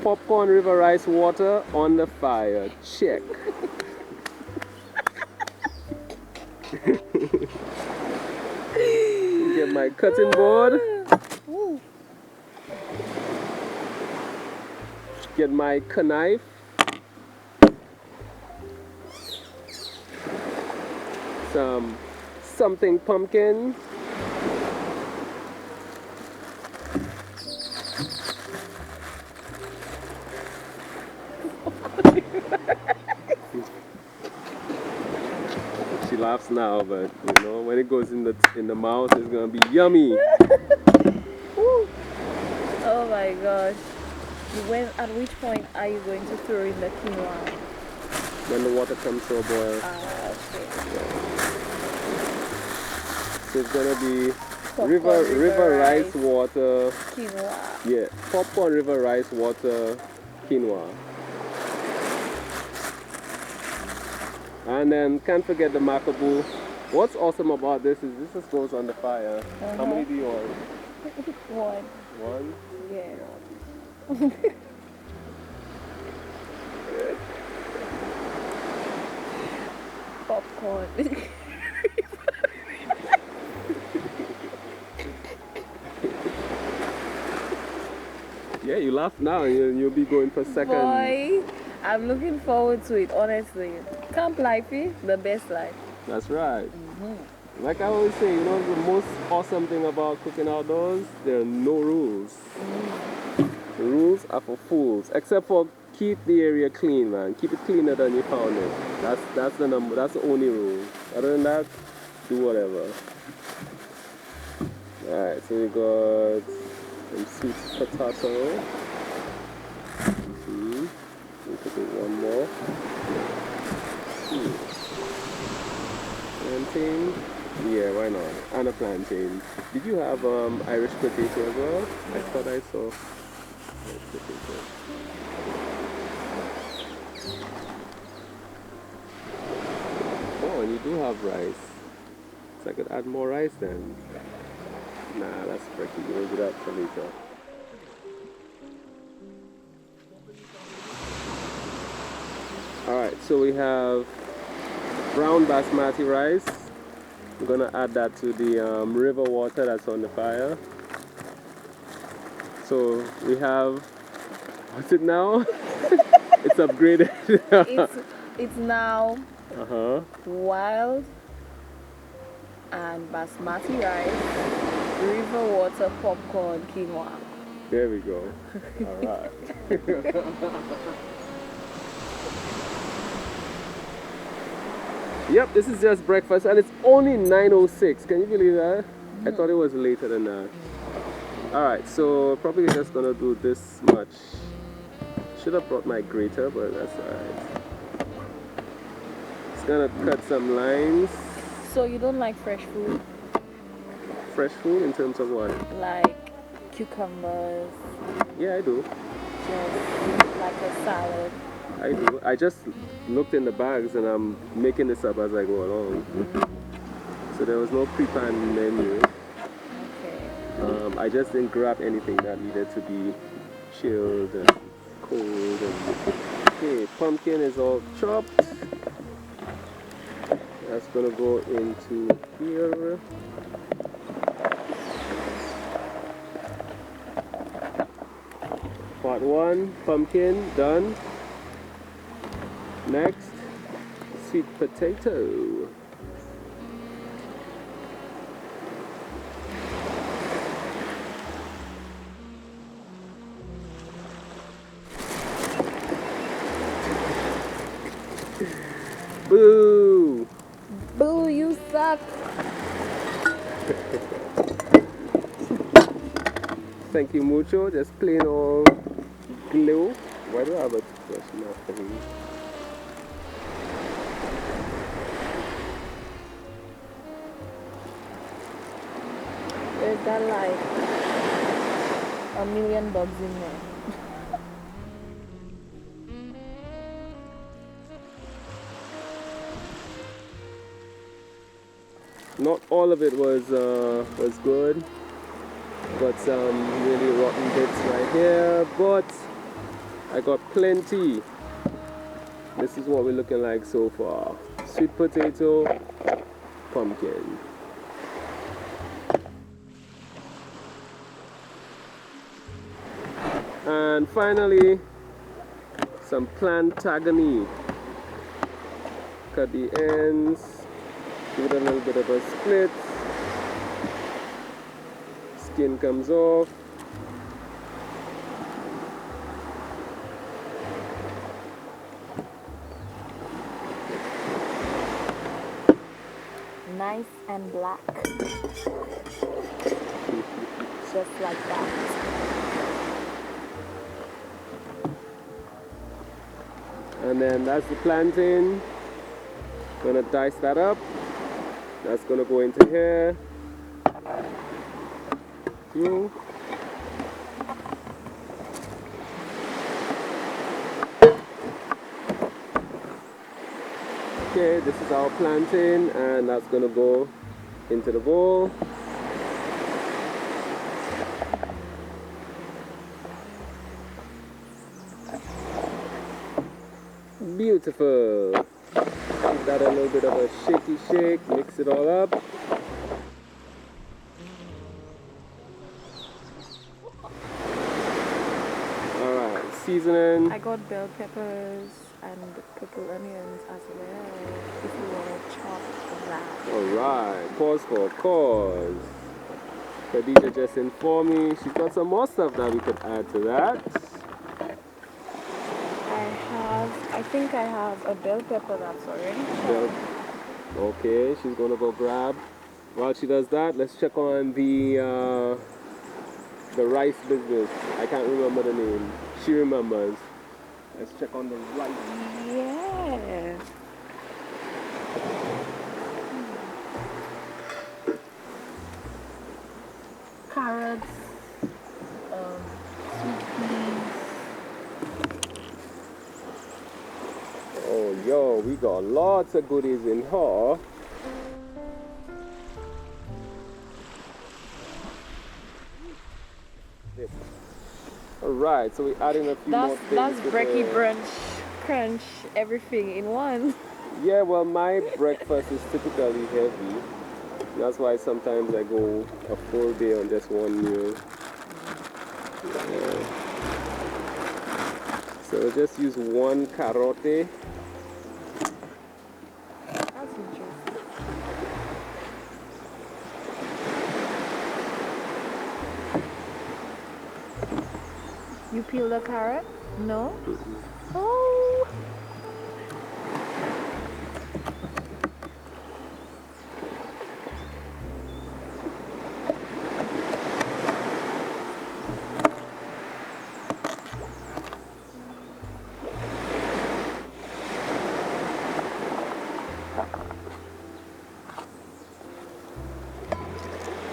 Popcorn river rice water on the fire. Check. Get my cutting board. Get my knife. Something pumpkin. She laughs now, but you know, when it goes in the mouth, it's gonna be yummy. my gosh. At which point are you going to throw in the quinoa? When the water comes to a boil. Okay. So it's gonna be Popcorn, river rice water. Quinoa. Yeah, popcorn, river rice water, quinoa. And then can't forget the macaboo. What's awesome about this is this just goes on the fire. How many do you want? One. One? Yeah. Popcorn. Yeah, you laugh now and you'll be going for second. Boy, I'm looking forward to it, honestly. Camp life is the best life. That's right. Like I always say, you know, the most awesome thing about cooking outdoors, there are no rules. The rules are for fools, except for keep the area clean, man. Keep it cleaner than you found it. That's the number. That's the only rule. Other than that, do whatever. All right, so we got some sweet potato. We'll put in one more. Plantain. Yeah, why not? And a plantain. Did you have Irish potato as well? I thought I saw Irish potato. Oh, and you do have rice. So I could add more rice then. Nah, that's tricky. We'll do that for later. Alright, so we have brown basmati rice. We're gonna add that to the river water that's on the fire. So we have, what's it now? It's upgraded. it's now Uh-huh. wild and basmati rice, river water, popcorn, quinoa. There we go. Alright. Yep, this is just breakfast and it's only 9:06. Can you believe that? I thought it was later than that. Alright, so probably just gonna do this much. Should have brought my grater, but that's alright. Just gonna cut some lines. So you don't like fresh food? Fresh food in terms of what? Like cucumbers, Yeah, I do. just like a salad. I do. I just looked in the bags and I'm making this up as I go along. So there was no pre-planned menu. Okay. I just didn't grab anything that needed to be chilled and cold. Okay, pumpkin is all chopped. That's gonna go into here. Part one, pumpkin, done. Next, sweet potato. Boo! Boo, you suck! Thank you mucho, just plain old glue. Why do I have a toothbrush now for me? There's got like a million bugs in there. Not all of it was good. Got some really rotten bits right here, but I got plenty. This is what we're looking like so far. Sweet potato, pumpkin. And finally, some plantagenet. Cut the ends, give it a little bit of a split. Skin comes off. Nice and black. Just like that. And then that's the plantain. Gonna dice that up. That's gonna go into here. Through. Okay, this is our plantain, and that's gonna go into the bowl. Beautiful. Give that a little bit of a shaky shake, mix it all up. Alright, seasoning. I got bell peppers and purple onions as well, if you want to chop that. Alright, pause for a cause. Khadija just informed me she's got some more stuff that we could add to that. I think I have a bell pepper that's already chopped. Okay, she's gonna go grab. While she does that, let's check on the rice business. I can't remember the name. She remembers. Let's check on the rice. Yeah. Carrots, sweet peas. Oh, yo, we got lots of goodies in here. Alright, so we're adding a few more things. That's to brekkie the- brunch, crunch, everything in one. Yeah, well, my breakfast is typically heavy. That's why sometimes I go a full day on just one meal. Yeah. So just use one carote. That's interesting. You peel the carrot? No? Oh!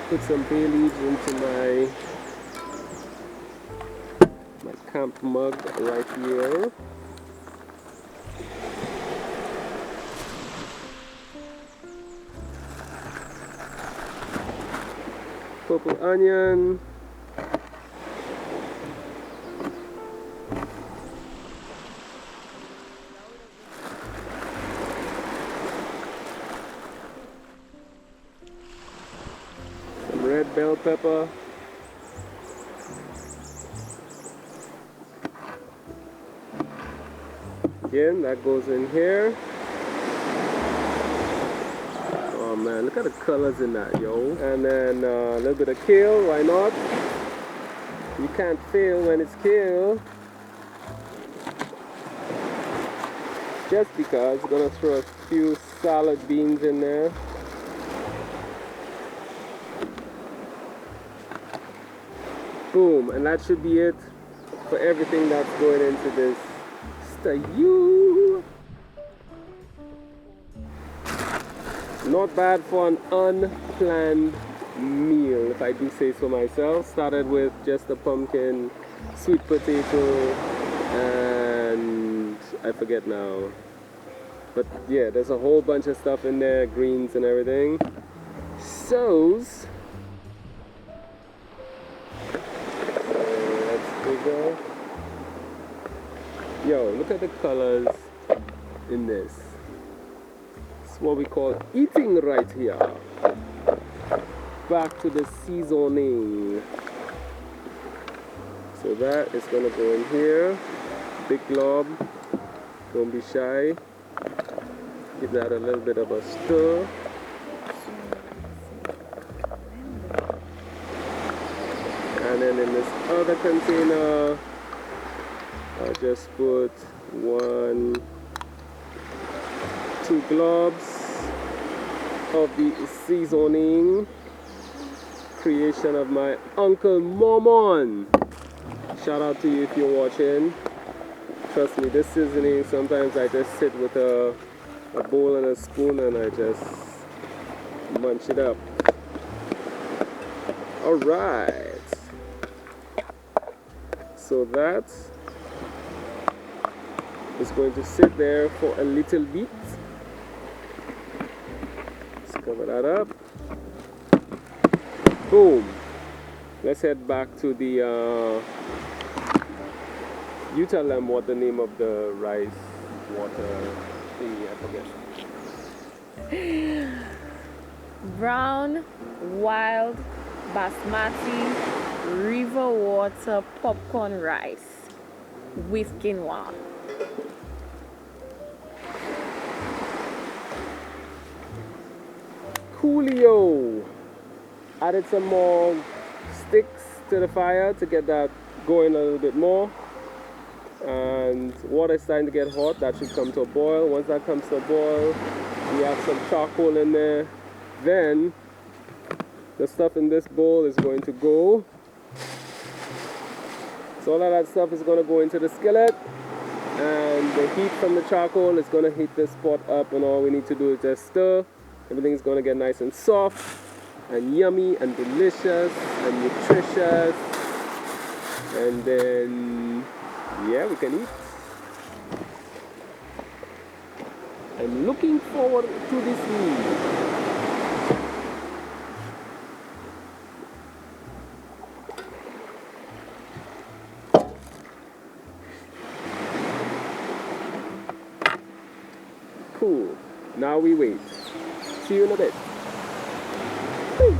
Put some bay leaves into my camp mug right here. Purple onion. Some red bell pepper. Again, that goes in here. Oh man, look at the colors in that, yo. And then a little bit of kale, why not? You can't fail when it's kale. Just because, I'm gonna throw a few salad beans in there. Boom, and that should be it for everything that's going into this stew. Not bad for an unplanned meal, if I do say so myself. Started with just a pumpkin, sweet potato, and I forget now. But yeah, there's a whole bunch of stuff in there, greens and everything. So's let's figure. Yo, look at the colors in this. It's what we call eating right here. Back to the seasoning. So that is gonna go in here. Big glob. Don't be shy. Give that a little bit of a stir. And then in this other container, I'll just put 2 globs of the seasoning, creation of my Uncle Momon. Shout out to you if you're watching. trust me, this seasoning, sometimes I just sit with a bowl and a spoon and I just munch it up. All right. So that is going to sit there for a little bit. Let's cover that up. Boom. Let's head back to the you tell them what the name of the rice water thingy, I forget. Brown wild basmati river water popcorn rice with quinoa. Coolio. Added some more sticks to the fire to get that going a little bit more. And water is starting to get hot. That should come to a boil. Once that comes to a boil, we have some charcoal in there. Then the stuff in this bowl is going to go. So all of that stuff is going to go into the skillet, and the heat from the charcoal is going to heat this pot up, and all we need to do is just stir. Everything is going to get nice and soft and yummy and delicious and nutritious, and then yeah, we can eat. I'm looking forward to this meal. Cool. Now we wait. See you in a bit. Woo.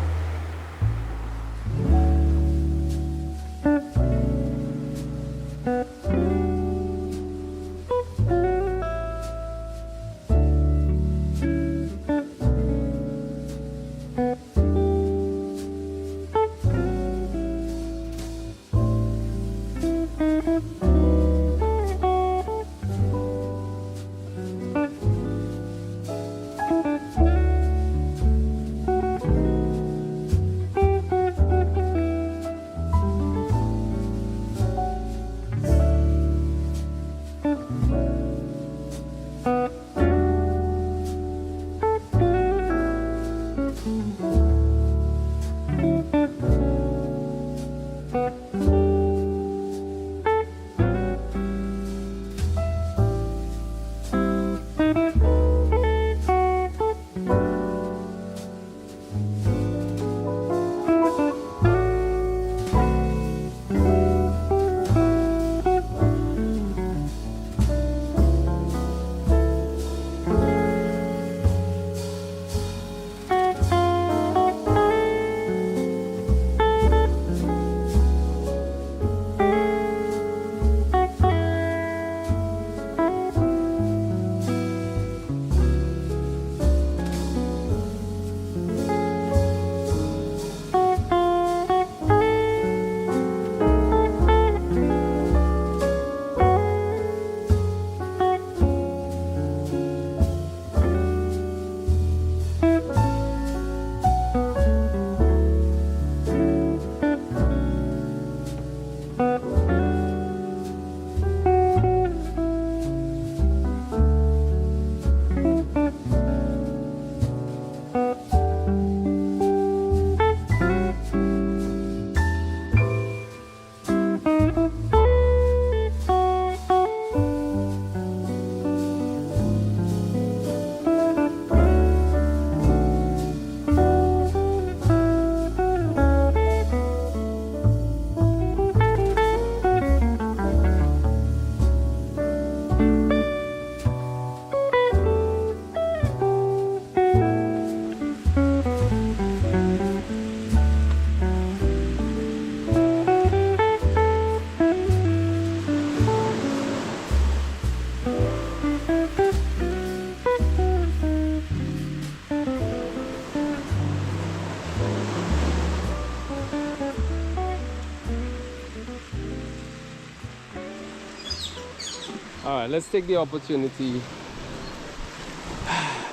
Alright, let's take the opportunity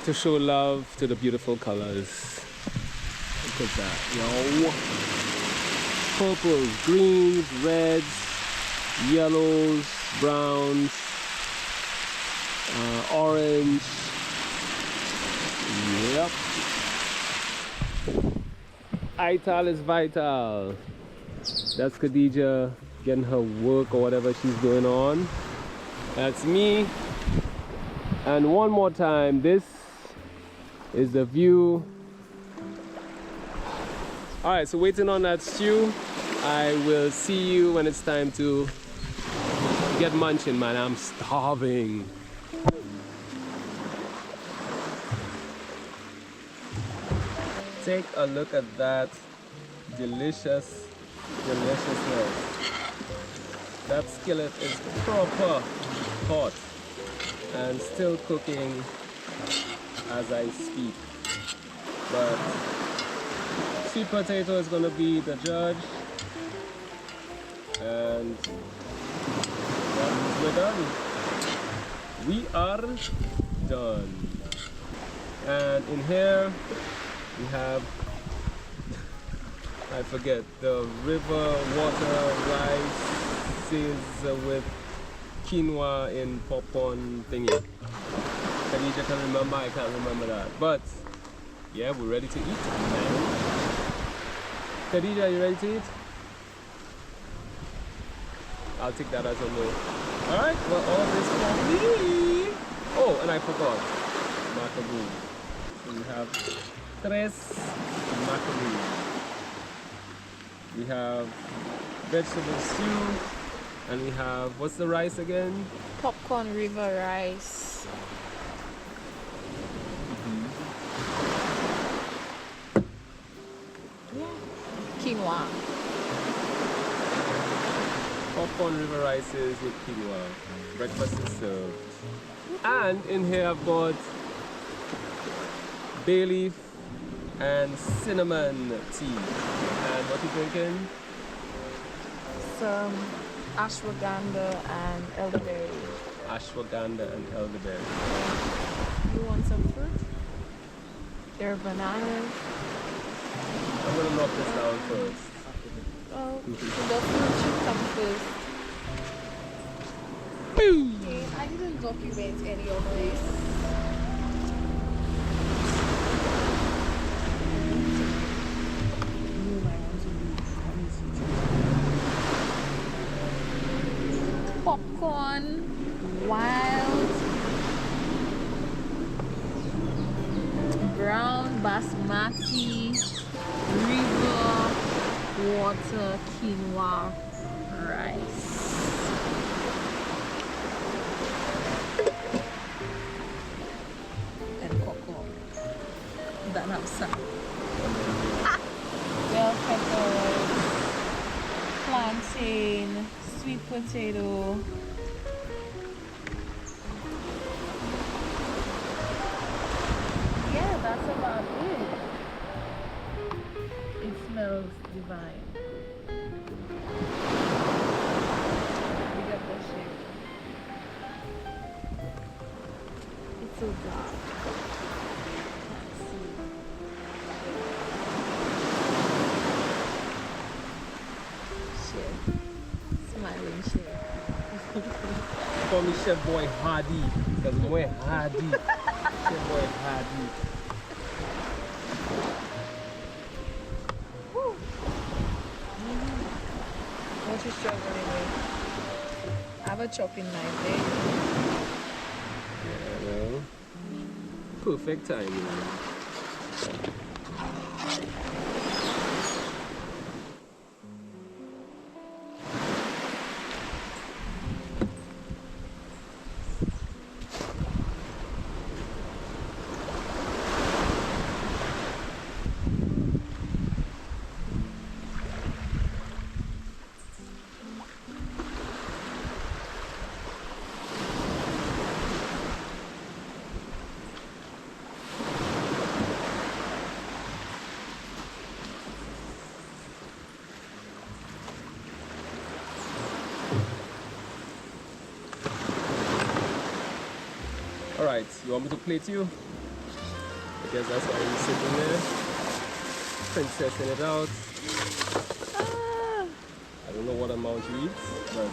to show love to the beautiful colors. Look at that, yo. Purples, greens, reds, yellows, browns, orange. Yep. Ital is vital. That's Khadija getting her work or whatever she's doing on. That's me. And one more time, this is the view. Alright, so waiting on that stew. I will see you when it's time to get munching, man. I'm starving. Take a look at that deliciousness. That skillet is proper hot and still cooking as I speak. But sweet potato is gonna be the judge. And that means we're done. We are done. And in here we have, I forget, the river water rice with quinoa in popcorn thingy. Khadija can remember, I can't remember that. But yeah, we're ready to eat, man. Khadija, are you ready to eat? I'll take that as a no. Alright, well, all this for me. Oh, and I forgot. Macaroon. So we have tres macaroon. We have vegetable stew. And we have, what's the rice again? Popcorn river rice. Quinoa. Popcorn river rices with quinoa. Breakfast is served. And in here I've got bay leaf and cinnamon tea. And what you drinking? Some ashwagandha and elderberry. Ashwagandha and elderberry. You want some fruit? There are bananas. I'm gonna knock this down first. Oh, the fruit should come first. Okay, I didn't document any of this. Popcorn, wild, brown basmati, river, water, quinoa, rice. And cocoa. That have some. Bell peppers, plantain, sweet potato. Yeah, that's about it. It smells divine. We got that shape. It's so dark. Can't see. Chef. Smiling chef. Call me Chef Boy Hardy, because boy Hardy. Chef Boy Hardy. What you struggling with? I have a chopping knife there. Yeah, well, perfect timing. Alright, you want me to plate you? I guess that's why you're sitting there, princessing it out. I don't know what amount you eat, but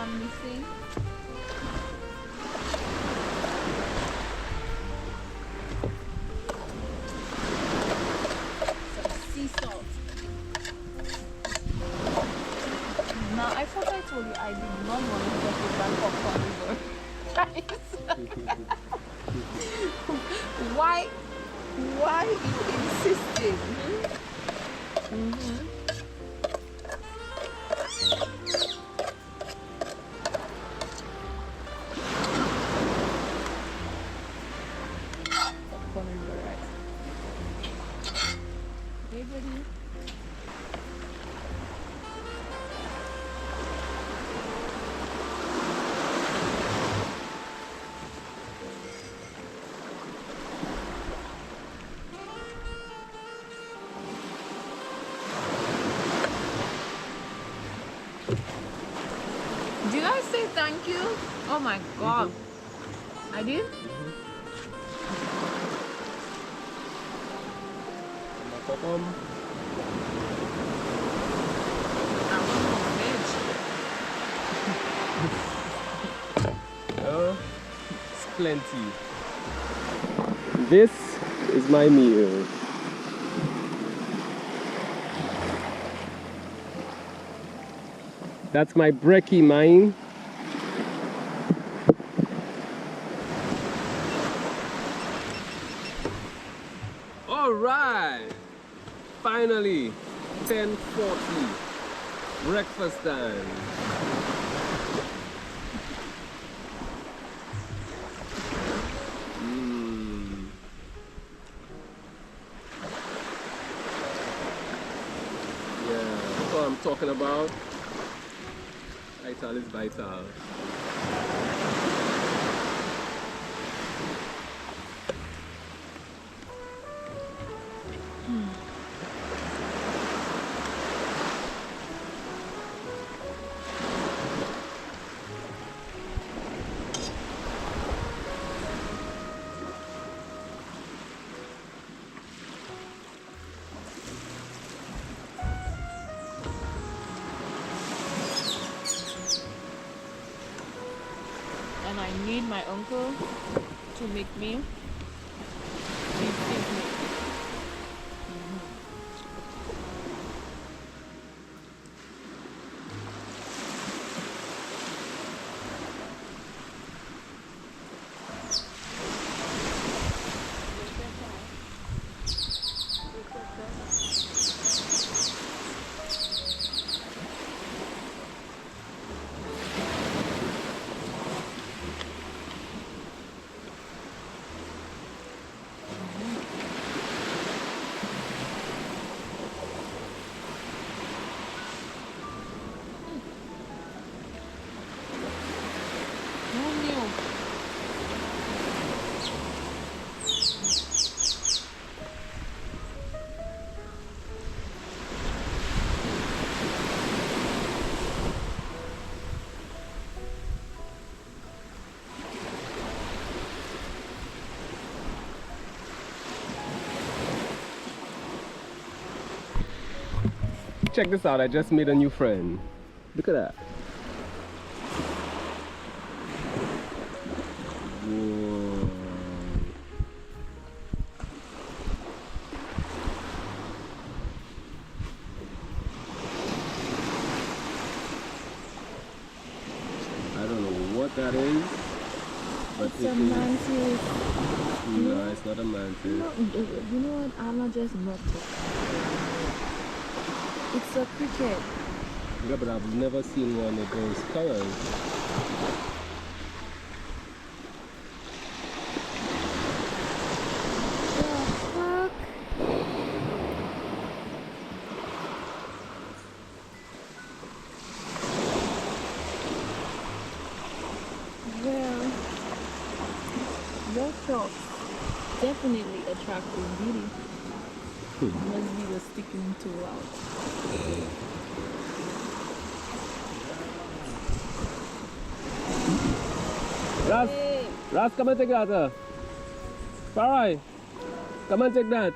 family say. Some sea salt. Now I thought I told you I did not want to get it back popcorn river. Why you insisting? Mm-hmm. Popcorn river, right? Hey, buddy. Did I say thank you? Oh my god. I did? I want more veg. Oh, it's plenty. This is my meal. That's my brekkie mine. All right, finally, 10:40, breakfast time. Yeah, that's what I'm talking about. Vital is vital. And I need my uncle to make me beefsteak meat. Check this out, I just made a new friend. Look at that. Whoa. I don't know what that is, but It's a mantis. No, it's not a mantis. You know what? I'm not just not It's a cricket. Yeah, but I've never seen one of those colors. The fuck? Well, your shorts definitely attractive beauty. Must be the sticking tool out. Ras, Hey. Ras, come and take that. Farai, come and take that.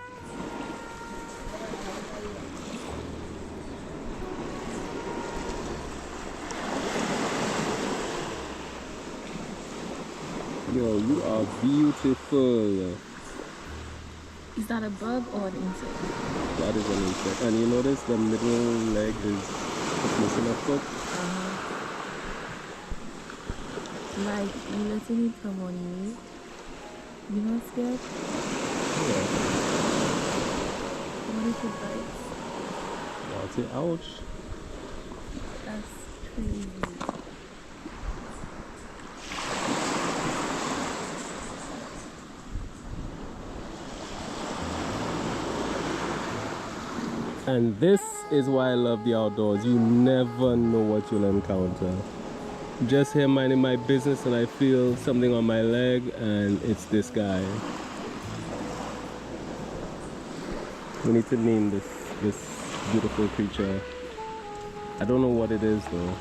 Yo, you are beautiful. Is that a bug or an insect? That is an insect. And you notice the middle leg is missing a foot? Like, you letting it come on you? You're not scared? Yeah. What if it bites? I'll say ouch. That's crazy. And this is why I love the outdoors. You never know what you'll encounter. Just here minding my business and I feel something on my leg and it's this guy. We need to name this beautiful creature. I don't know what it is though.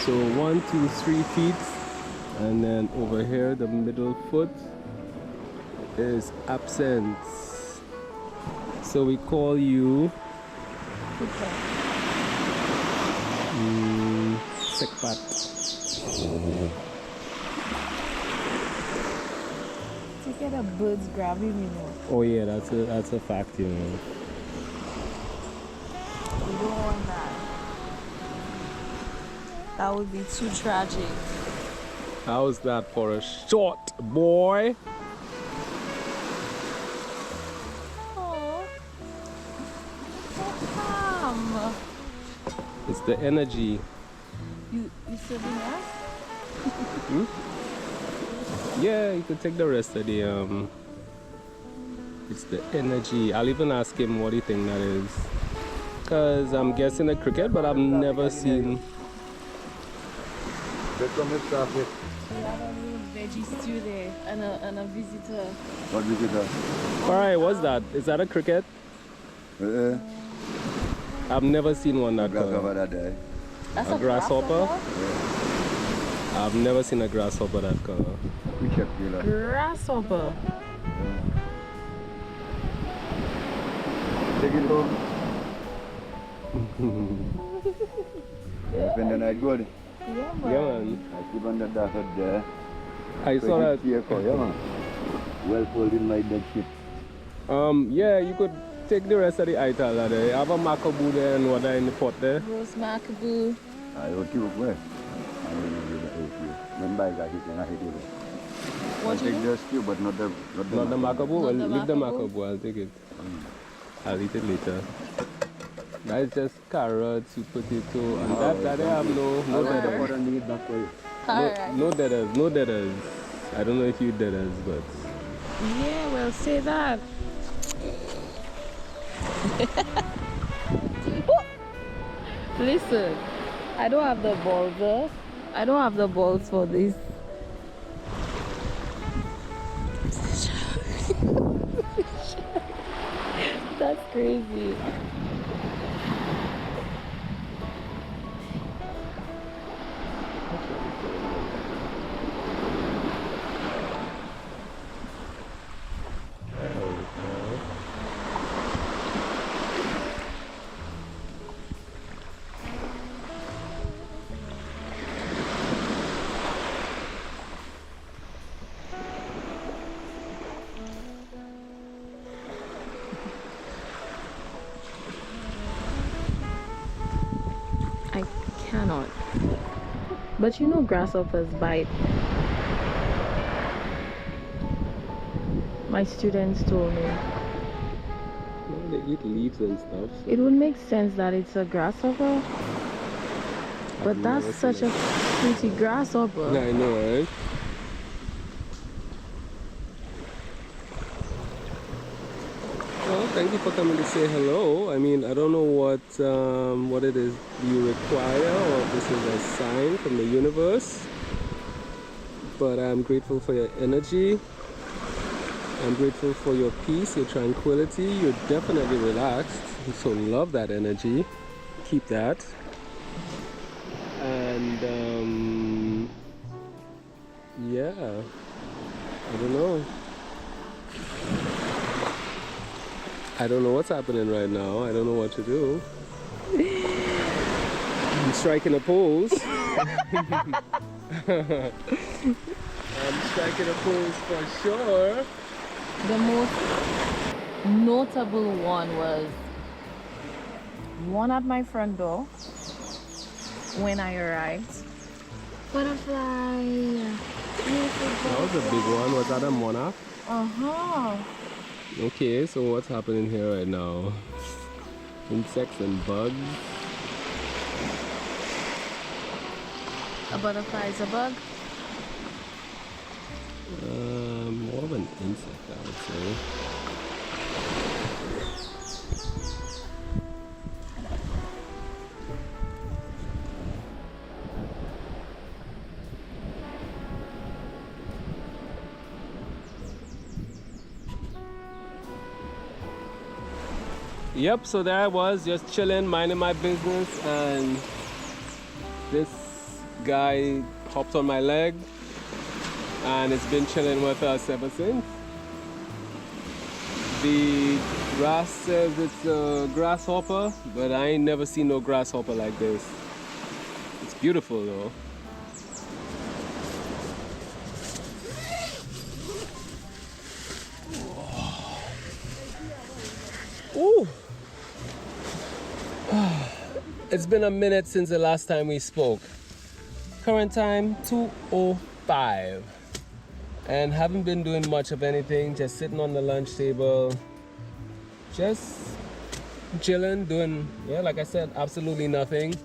So 1, 2, 3 feet, and then over here the middle foot is absent. So we call you Sekpat. Look at the birds grabbing me now. Oh yeah, that's a fact, you know. We don't want that. That would be too tragic. How's that for a short boy? Oh, so calm. It's the energy. You serving us? Yeah, you could take the rest of the it's the energy. I'll even ask him what do you think that is. Cause I'm guessing a cricket, but I've never seen. We have a little veggie stew there and a visitor. What visitor? Alright, what's that? Is that a cricket? I've never seen one that color. That's A grasshopper? I've never seen a grasshopper that color. Grasshopper. Take it home. Spend the night good. Yeah, man. Yeah, man. I keep on the dark out there. I saw that. Yeah, man. Well folded my dead shit. Yeah, you could take the rest of the ital there. You have a macaboo there and water in the pot there. Roast macaboo. I don't keep up well. I don't know the when I got hit and I hit it. What I'll you take do? the stew, but not the Not the macaboo? Well, Not the leave the macaboo? macaboo, I'll take it. I'll eat it later. That is just carrots, sweet potato, and that I have no deaders. Alright. No deaders, no deaders. I don't know if you deaders, but Yeah, well, say that. Listen, I don't have the balls. I don't have the balls for this. That's crazy. I cannot. But you know grasshoppers bite. My students told me. they eat leaves and stuff. So It would make sense that it's a grasshopper. But never that's seen such a pretty grasshopper. yeah, I know, right? Well, thank you for coming to say hello. I mean, I don't know what it is you require or if this is a sign from the universe, but I'm grateful for your energy. I'm grateful for your peace, your tranquility. You're definitely relaxed, so love that energy. Keep that. And yeah, I don't know. I don't know what's happening right now. I don't know what to do. I'm striking a pose. I'm striking a pose for sure. The most notable one was one at my front door when I arrived. Butterfly. That was a big one. Was that a monarch? Uh-huh. Okay, so what's happening here right now? Insects and bugs. A butterfly is a bug. More of an insect, I would say. Yep, so there I was, just chilling, minding my business, and this guy hopped on my leg, and it's been chilling with us ever since. The grass says it's a grasshopper, but I ain't never seen no grasshopper like this. It's beautiful though. Ooh. It's been a minute since the last time we spoke. Current time 2:05, and haven't been doing much of anything, just sitting on the lunch table, just chilling, doing, yeah, like I said, absolutely nothing.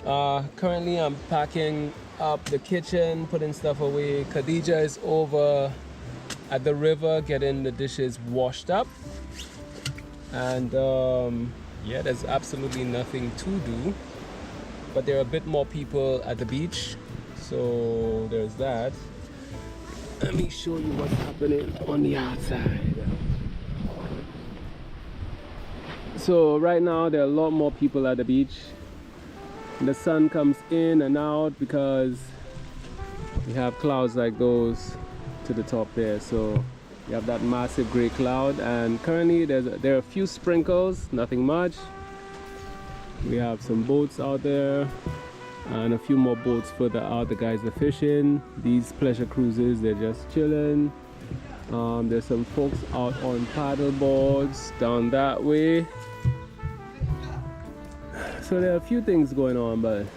Currently I'm packing up the kitchen, putting stuff away. Khadija is over at the river getting the dishes washed up, and yeah, there's absolutely nothing to do, but there are a bit more people at the beach, so there's that. Let me show you what's happening on the outside. So right now there are a lot more people at the beach. The sun comes in and out because we have clouds like those to the top there, so you have that massive gray cloud, and currently there are a few sprinkles, nothing much. We have some boats out there and a few more boats further out. The guys are fishing. These pleasure cruises, they're just chilling. There's some folks out on paddle boards down that way. So there are a few things going on, but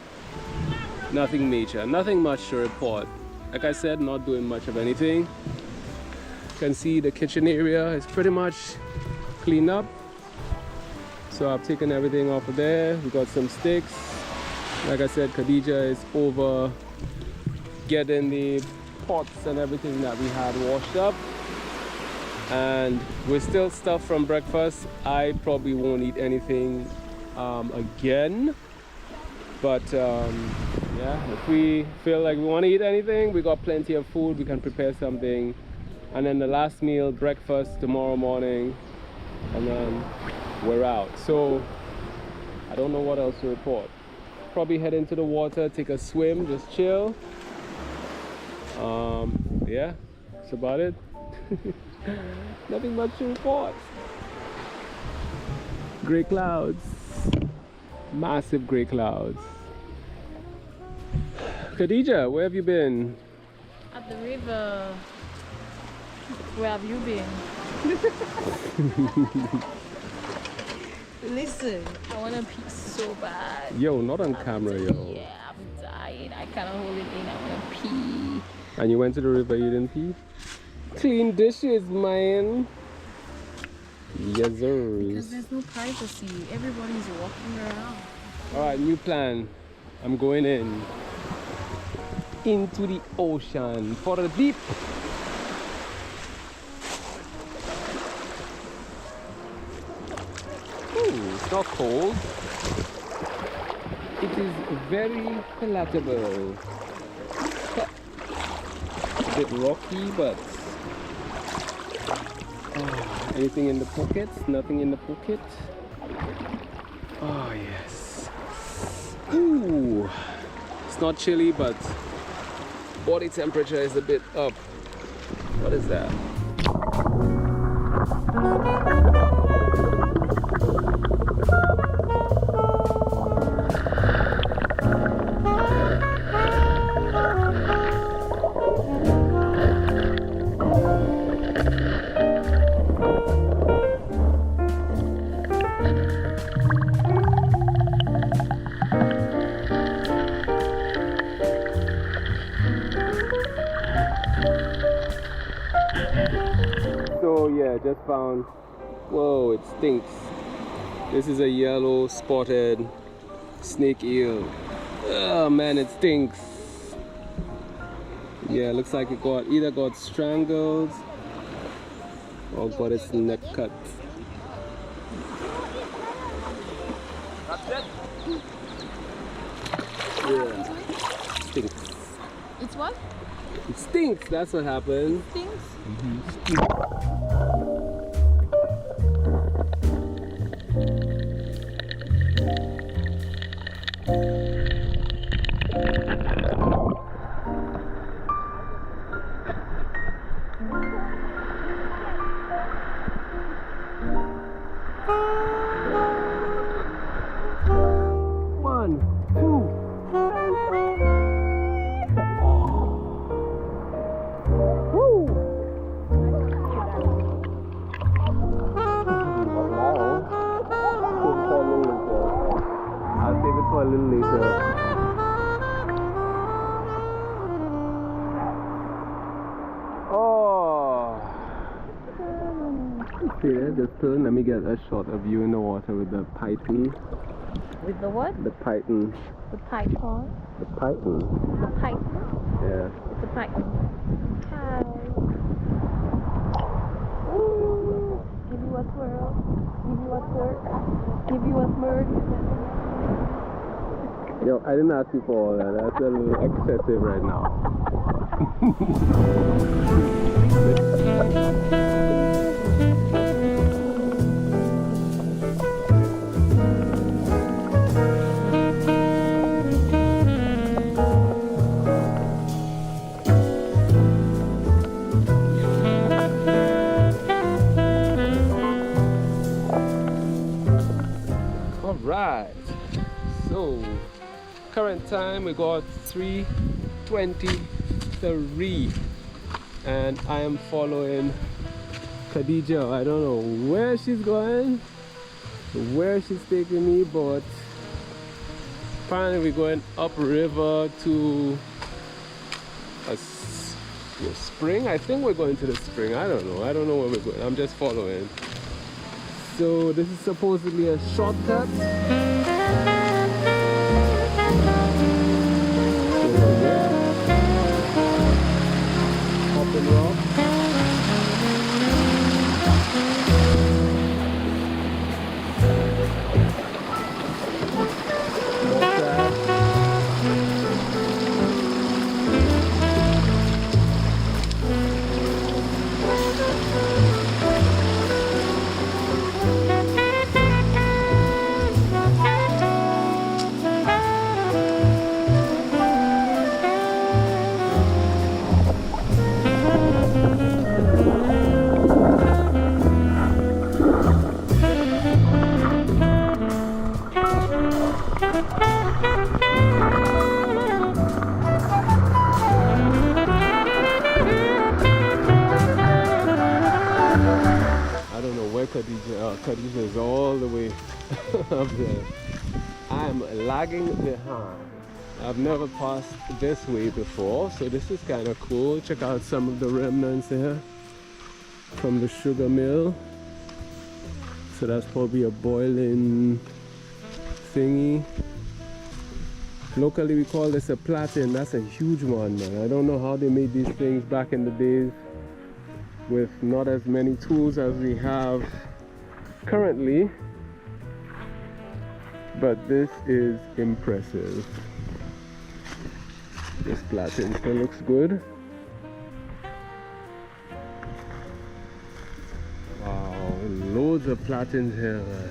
nothing major, nothing much to report. Like I said, not doing much of anything. You can see the kitchen area is pretty much cleaned up. So I've taken everything off of there. We got some sticks. Like I said, Khadija is over getting the pots and everything that we had washed up. And we're still stuffed from breakfast. I probably won't eat anything again. But yeah, if we feel like we want to eat anything, we got plenty of food. We can prepare something. And then the last meal, breakfast tomorrow morning, and then we're out. So I don't know what else to report. Probably head into the water, take a swim, just chill. Yeah, that's about it. Nothing much to report. Gray clouds, massive gray clouds. Khadija, where have you been? At the river. Where have you been? Listen, I want to pee so bad. Yo, not on camera, yo. Yeah, I'm dying. I cannot hold it in. I want to pee. And you went to the river, you didn't pee? Clean dishes, man. Yes, sir. Because there's no privacy. Everybody's walking around. Alright, new plan. I'm going into the ocean for the deep. Ooh, it's not cold. It is very palatable. A bit rocky, but anything in the pockets? Nothing in the pocket. Oh yes. Ooh, it's not chilly, but body temperature is a bit up. What is that? I just found, whoa, it stinks. This is a yellow spotted snake eel. Oh man, it stinks. Yeah, looks like it either got strangled or got its neck cut. Yeah, stinks. It's what? It stinks, that's what happened. Things? One, two. I'll save it for a little later. Oh! See there, just turn. Let me get a shot of you in the water with the python. With the what? The python. The python? The python. The python? Yeah. It's a python. Hi. Ooh. Give you a twirl. Give you a twerk. Give you a smirk. Yo, I didn't ask you for all that. That's a little excessive right now. Alright, so current time we got 3:23 and I am following Khadija. I don't know where she's going, where she's taking me, but apparently we're going upriver to a spring. I think we're going to the spring. I don't know where we're going. I'm just following. So this is supposedly a shortcut. Hopping rock. Khadija is all the way up there. I'm lagging behind. I've never passed this way before, so this is kind of cool. Check out some of the remnants here from the sugar mill. So that's probably a boiling thingy. Locally we call this a platen. That's a huge one, man. I don't know how they made these things back in the days with not as many tools as we have currently, but this is impressive. This platen still looks good. Wow, loads of platens here, man.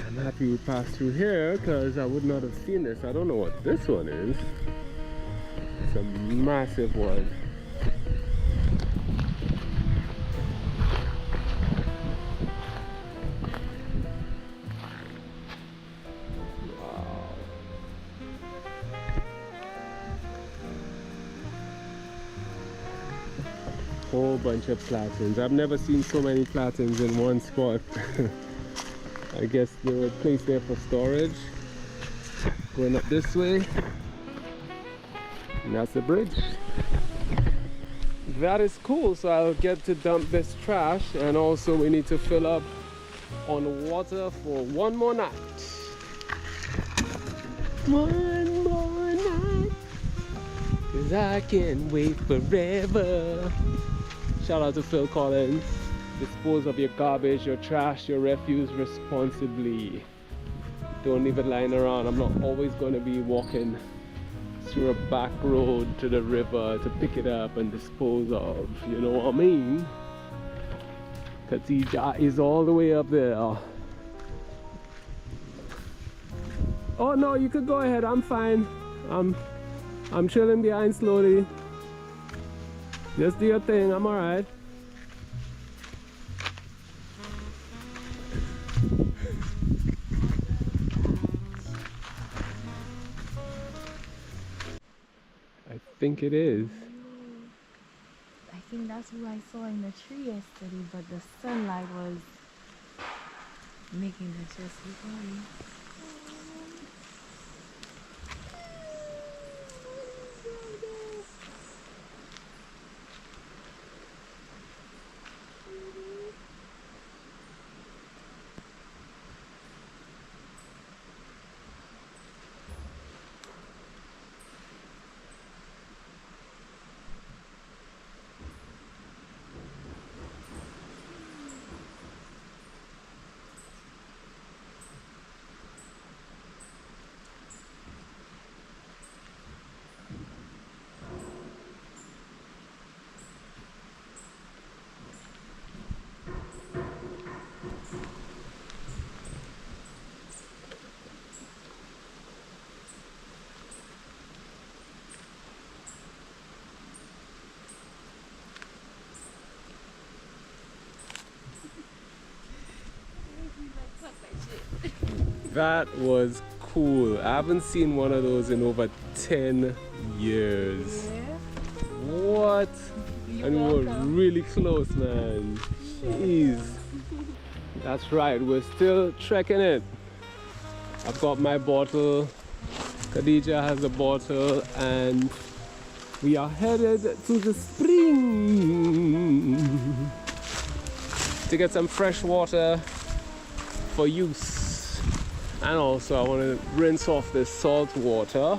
I'm happy we passed through here because I would not have seen this. I don't know what this one is. It's a massive one. Whole bunch of platens. I've never seen so many platens in one spot. I guess they were placed there for storage. Going up this way, and that's the bridge. that is cool. So I'll get to dump this trash, and also we need to fill up on water for one more night. One more night, 'cause I can't wait forever. Shout out to Phil Collins. Dispose of your garbage, your trash, your refuse responsibly. Don't leave it lying around. I'm not always going to be walking through a back road to the river to pick it up and dispose of. You know what I mean? Khadija is all the way up there. Oh no, you could go ahead. I'm fine. I'm chilling behind slowly. Just do your thing. I'm alright. I think it is. I think that's who I saw in the tree yesterday, but the sunlight was making it just look funny. That was cool. I haven't seen one of those in over 10 years. Yeah. What? You're And we were welcome. really close, man. Jeez. That's right, we're still trekking it. I've got my bottle. Khadija has a bottle, and we are headed to the spring to get some fresh water for use. And also I want to rinse off this salt water.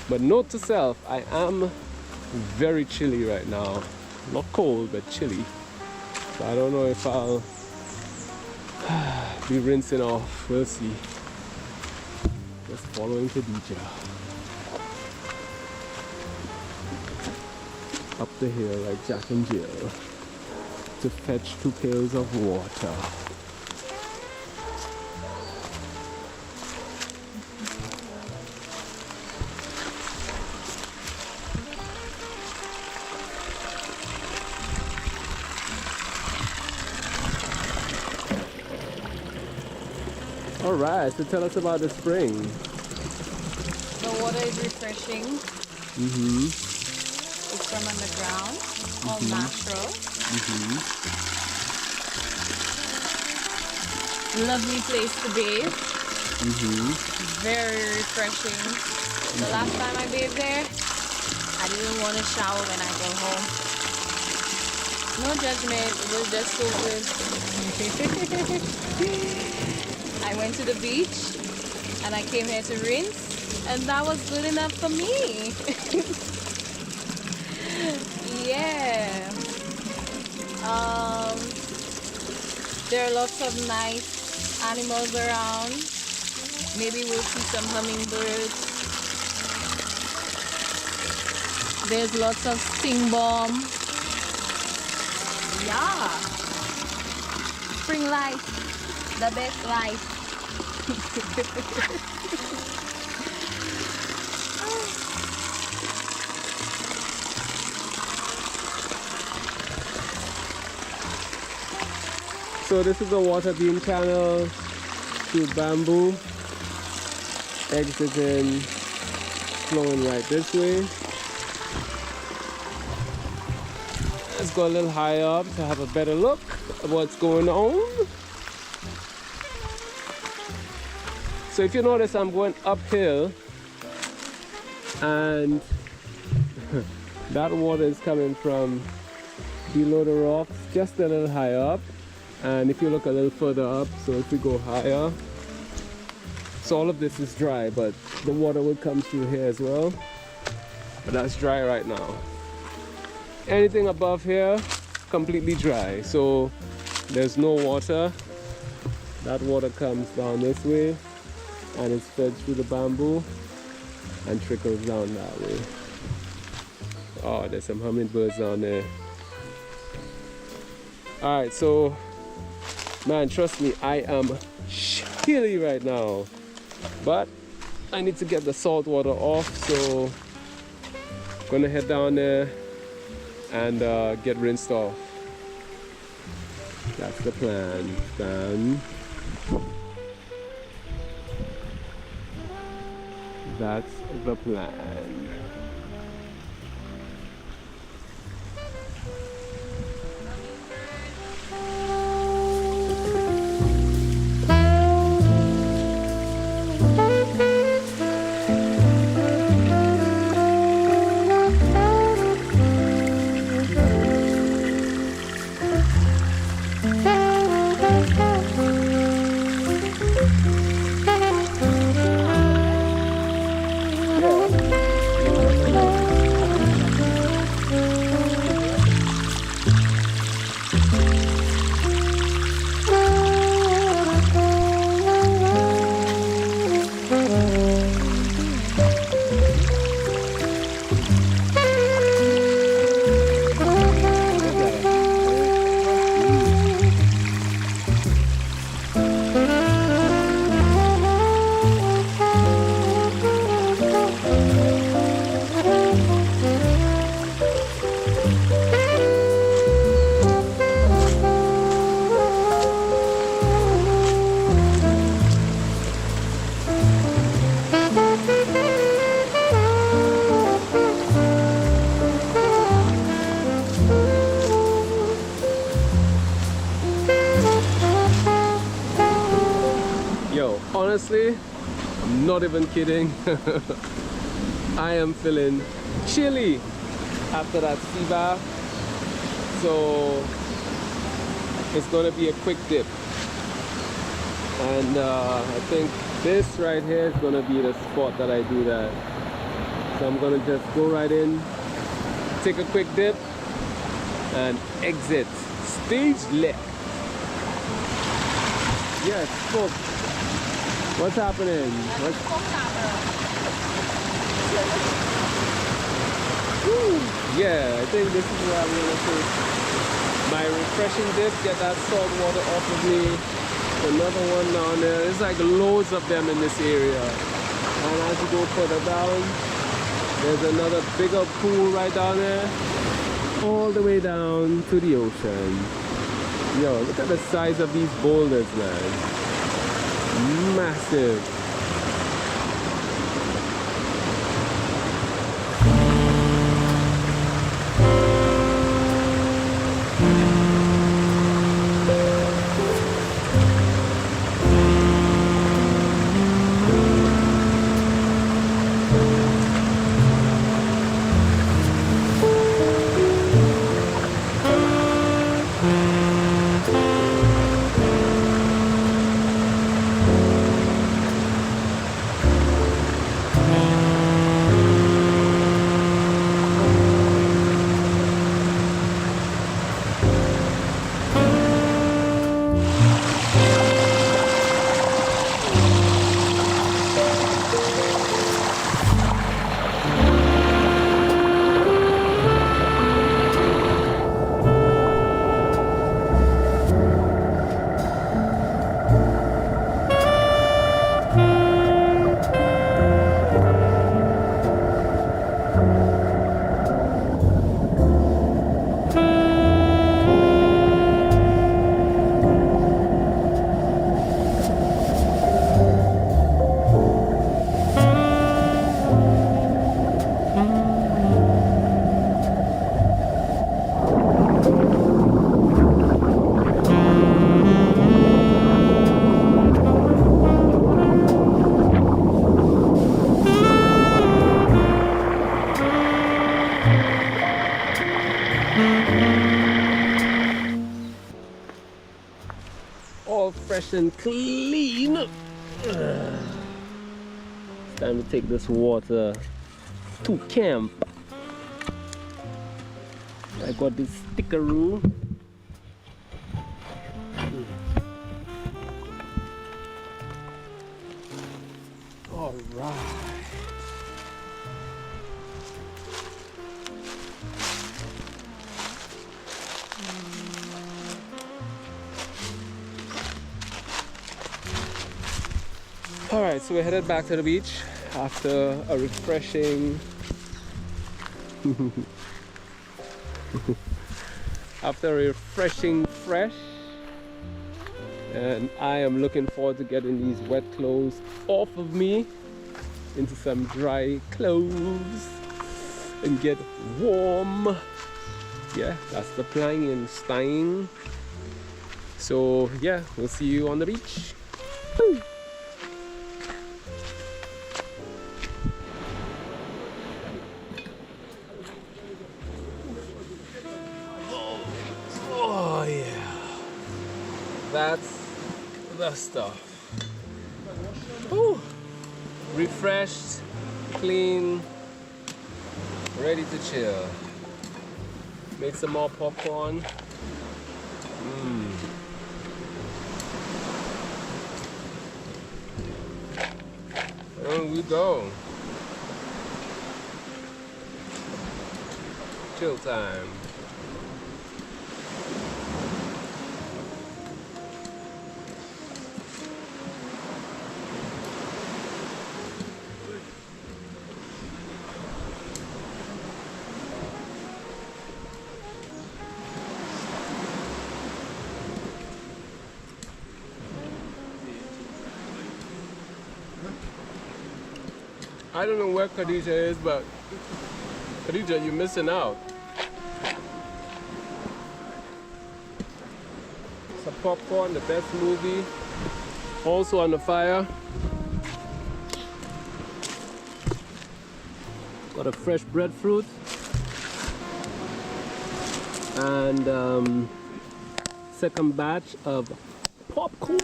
But note to self, I am very chilly right now. Not cold, but chilly. So I don't know if I'll be rinsing off. We'll see. Just following Khadija up the hill like Jack and Jill to fetch 2 pails of water. Alright, so tell us about the spring. The water is refreshing. It's from underground, all natural. Lovely place to bathe. Very refreshing. The last time I bathed there, I didn't want to shower when I got home. No judgment, it was just so good. I went to the beach and I came here to rinse, and that was good enough for me. Yeah. There are lots of nice animals around. Maybe we'll see some hummingbirds. There's lots of sting bomb. Yeah. Spring life, the best life. So this is a water beam channel through bamboo, exiting, flowing right this way. Let's go a little higher up to have a better look at what's going on. So if you notice, I'm going uphill, and That water is coming from below the rocks, just a little higher up. And if you look a little further up, so if we go higher, so all of this is dry, but the water will come through here as well. But that's dry right now. Anything above here, completely dry. So there's no water. That water comes down this way and it's fed through the bamboo and trickles down that way. Oh, there's some hummingbirds down there. Alright, so man, trust me, I am chilly right now. But I need to get the salt water off, so I'm gonna head down there and get rinsed off. That's the plan, fam. That's the plan. Honestly, I'm not even kidding. I am feeling chilly after that sea bath. So it's gonna be a quick dip. And I think this right here is gonna be the spot that I do that. So I'm gonna just go right in, take a quick dip, and exit. Stage left. Yes, smoke. What's happening? Yeah, I think this is where I'm gonna take my refreshing dip, get that salt water off of me. Another one down there. There's like loads of them in this area. And as you go further down, there's another bigger pool right down there. All the way down to the ocean. Yo, look at the size of these boulders, man. Massive. refresh and clean. It's time to take this water to camp. I got this stickeroo. All right. All right, so we're headed back to the beach after a refreshing fresh, and I am looking forward to getting these wet clothes off of me into some dry clothes and get warm. Yeah, that's the plan in Stein. So yeah, we'll see you on the beach. Woo. Oh yeah, that's the stuff. Woo. Refreshed, clean, ready to chill. Made some more popcorn. And we go. Chill time. I don't know where Khadija is, but Khadija, you're missing out. Some popcorn, the best movie, also on the fire. Got a fresh breadfruit and second batch of popcorn.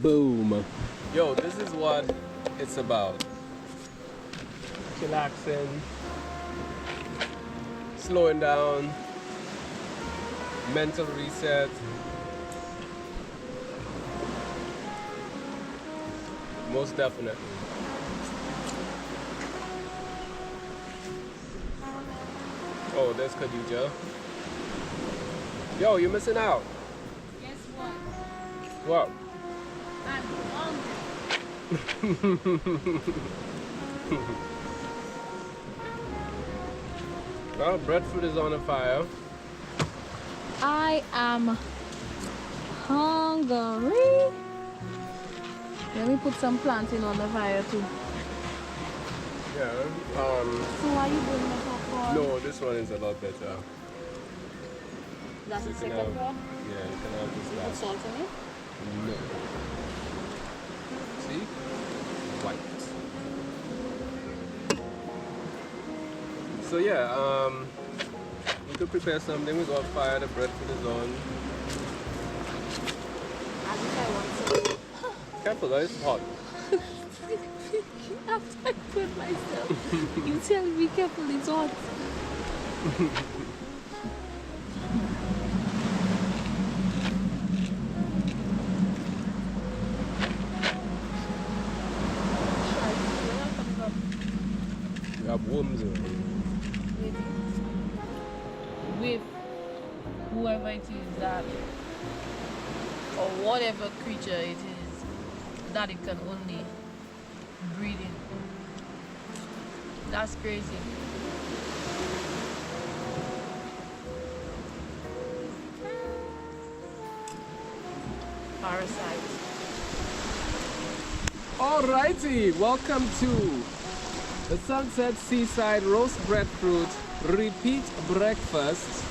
Boom. Yo, this is what it's about. Chillaxing, slowing down, mental reset. Most definitely. Oh, there's Khadija. Yo, you're missing out. Guess what? What? I'm hungry. Well, breadfruit is on the fire. I am hungry. Let me put some plantain on the fire too. Yeah. So why you doing the popcorn? No, this one is a lot better. That's You the can second have- one? Yeah, you can have this Put last. salt in it? No. See? White. So yeah, we could prepare something. We got fire, the breadfruit is on. As if I want some. Careful guys, it's hot. After I put myself, you tell me careful, it's hot. We have worms in it. With whoever it is that, or whatever creature it is that it can only breathe in. That's crazy. Parasites. Alrighty, welcome to the Sunset Seaside Roast Breadfruit Repeat Breakfast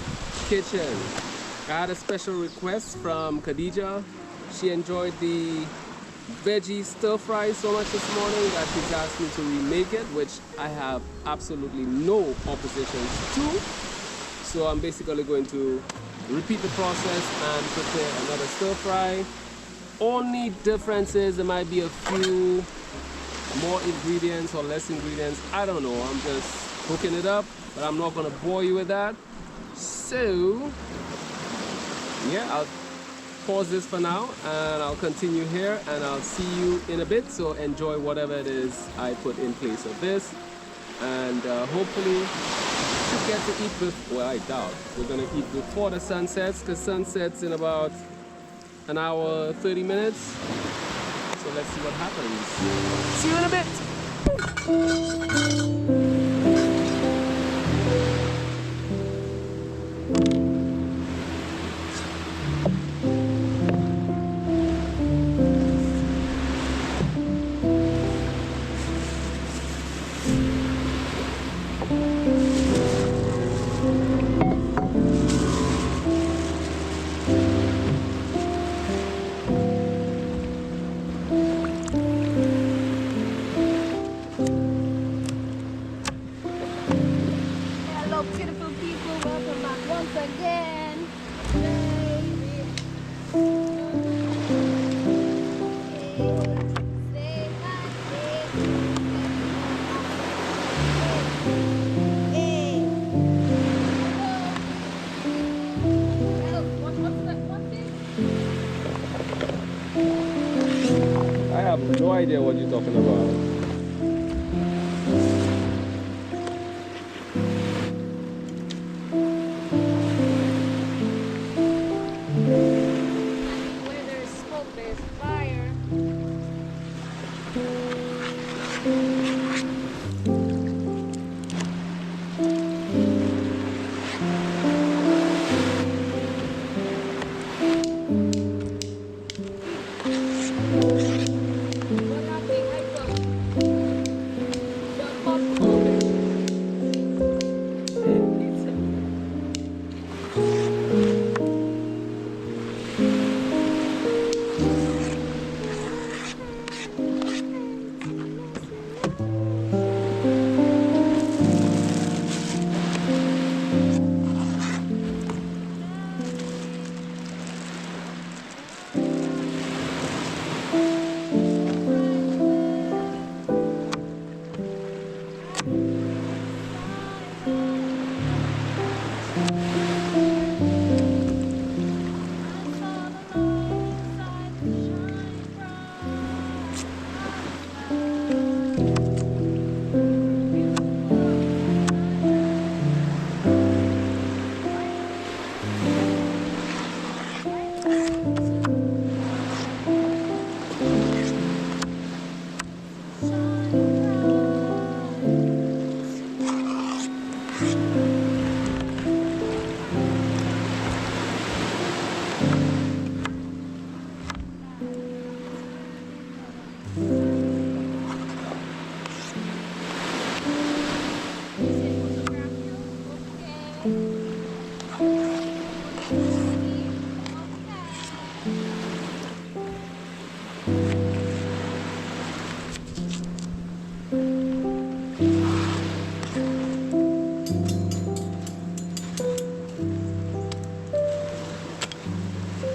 Kitchen. I had a special request from Khadija. She enjoyed the veggie stir fry so much this morning that she's asked me to remake it, which I have absolutely no opposition to. So I'm basically going to repeat the process and prepare another stir fry. Only difference is there might be a few more ingredients or less ingredients. I don't know. I'm just hooking it up, but I'm not going to bore you with that. So yeah, I'll pause this for now and I'll continue here and I'll see you in a bit. So enjoy whatever it is I put in place of this, and hopefully should get to eat with, well, I doubt we're gonna eat before the sun sets, because sun sets in about an hour 30 minutes. So let's see what happens. See you in a bit. Hello, beautiful people. Welcome back once again. I have no idea what you're talking about. Where there's smoke, there's fire. What happened? I thought the popcorn.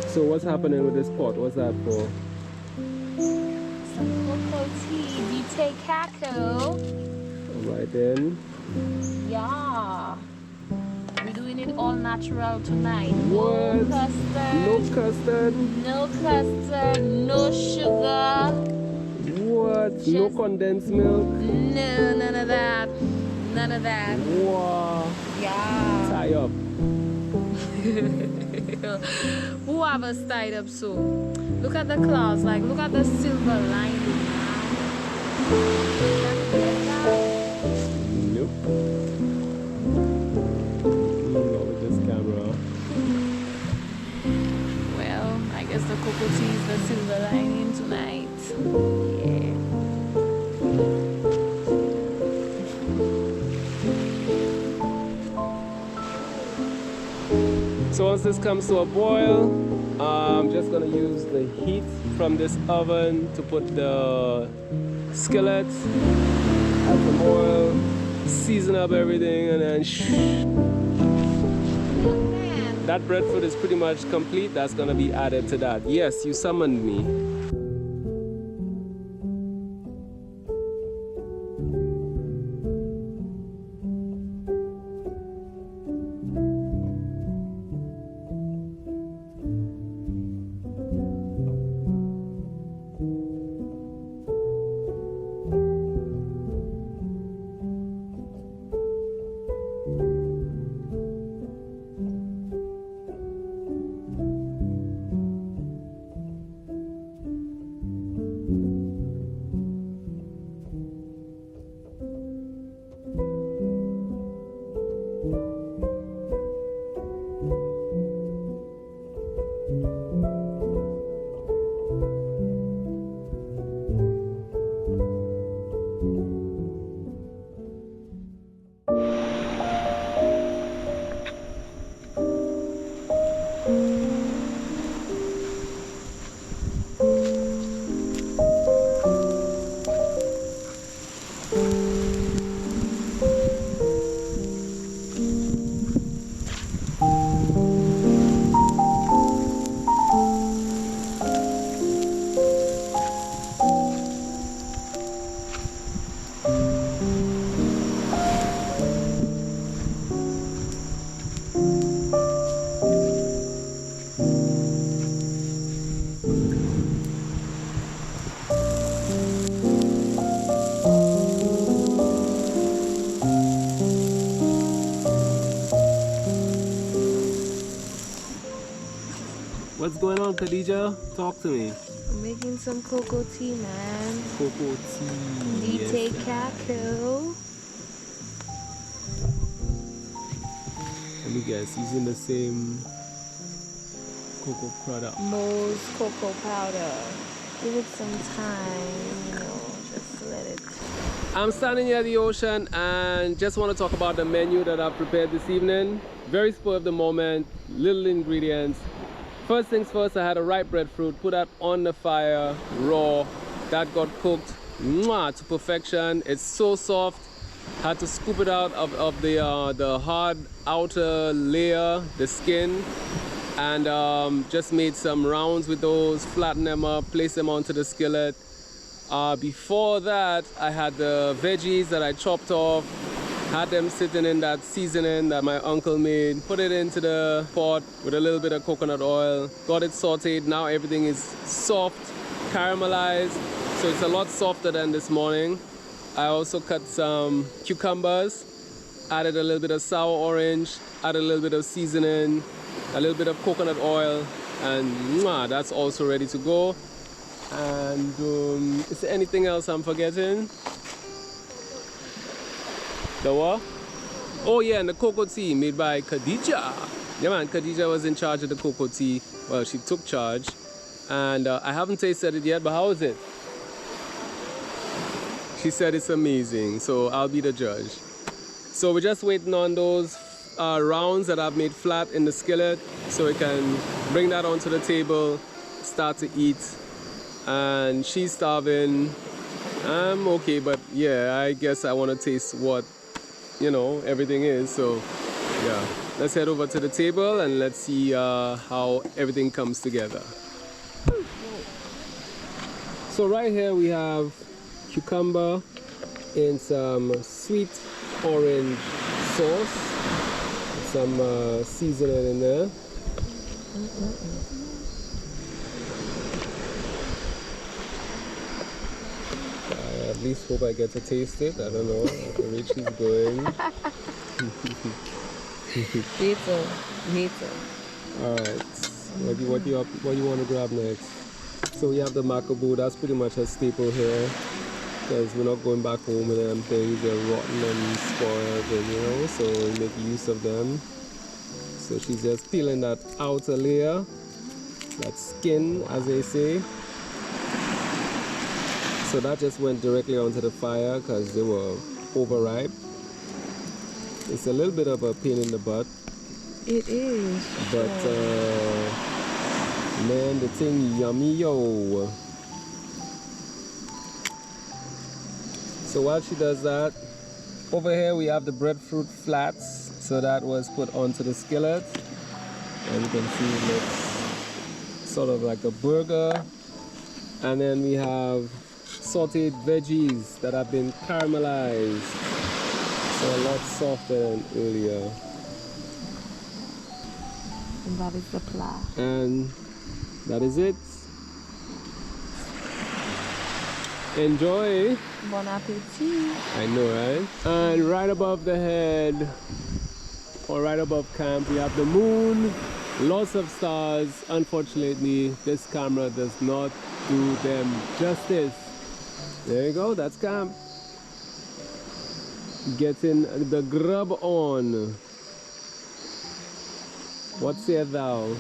So what's happening with this pot? What's that for? Some cocoa tea. Do you take cacao? Alright then. Yeah. We're doing it all natural tonight. What? No custard. No custard? No custard. No sugar. What? No Just- condensed milk? No, none of that. None of that. Wow. Yeah. Tie up. Who have us tied up so? Look at the clouds, like look at the silver lining. Nope. Not with this camera. Well, I guess the cocoa tea is the silver lining tonight. Yeah. So once this comes to a boil, I'm just gonna use the heat from this oven to put the skillet, add some oil, season up everything, and then that breadfruit is pretty much complete. That's gonna be added to that. Yes, you summoned me. What's going on, Khadija? Talk to me. I'm making some cocoa tea, man. Cocoa tea. Latte cacao. Let me guess, using the same cocoa product. Mo's cocoa powder. Give it some time, you know, just let it. I'm standing near the ocean and just want to talk about the menu that I've prepared this evening. Very spur of the moment, little ingredients. First things first, I had a ripe breadfruit, put that on the fire, raw. That got cooked to perfection. It's so soft. Had to scoop it out of the hard outer layer, the skin, and just made some rounds with those, flatten them up, place them onto the skillet. Before that, I had the veggies that I chopped off, had them sitting in that seasoning that my uncle made, put it into the pot with a little bit of coconut oil, got it sauteed. Now everything is soft, caramelized, so it's a lot softer than this morning. I also cut some cucumbers, added a little bit of sour orange, added a little bit of seasoning, a little bit of coconut oil, and that's also ready to go. And is there anything else I'm forgetting? The what? Oh yeah, and the cocoa tea made by Khadija. Yeah man, Khadija was in charge of the cocoa tea. Well, she took charge. And I haven't tasted it yet, but how is it? She said it's amazing, so I'll be the judge. So we're just waiting on those rounds that I've made flat in the skillet so we can bring that onto the table, start to eat. And she's starving. I'm okay, but yeah, I guess I want to taste what, you know, everything is. So yeah, let's head over to the table and let's see how everything comes together. So right here we have cucumber in some sweet orange sauce, some seasoning in there. I at least hope I get to taste it. I don't know. The rate she's going. Me too. All right. What do you want to grab next? So we have the macaboo. That's pretty much a staple here, because we're not going back home with them things. They're rotten and spoiled, and you know, so we make use of them. So she's just peeling that outer layer, that skin, as they say. So that just went directly onto the fire because they were overripe. It's a little bit of a pain in the butt. It is. But Man, the thing yummy, yo. So while she does that, over here we have the breadfruit flats. So that was put onto the skillet. And you can see it looks sort of like a burger. And then we have sauteed veggies that have been caramelized. So a lot softer than earlier. And that is the plat. And that is it. Enjoy. Bon appetit. I know, right? And right above the head, or right above camp, we have the moon. Lots of stars. Unfortunately, this camera does not do them justice. There you go, that's camp. Getting the grub on. What sayest thou?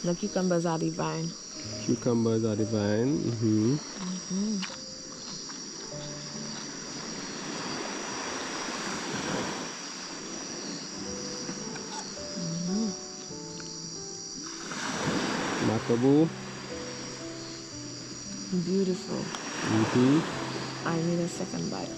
The cucumbers are divine. Cucumbers are divine. Macaboo. Beautiful. I need a second bite.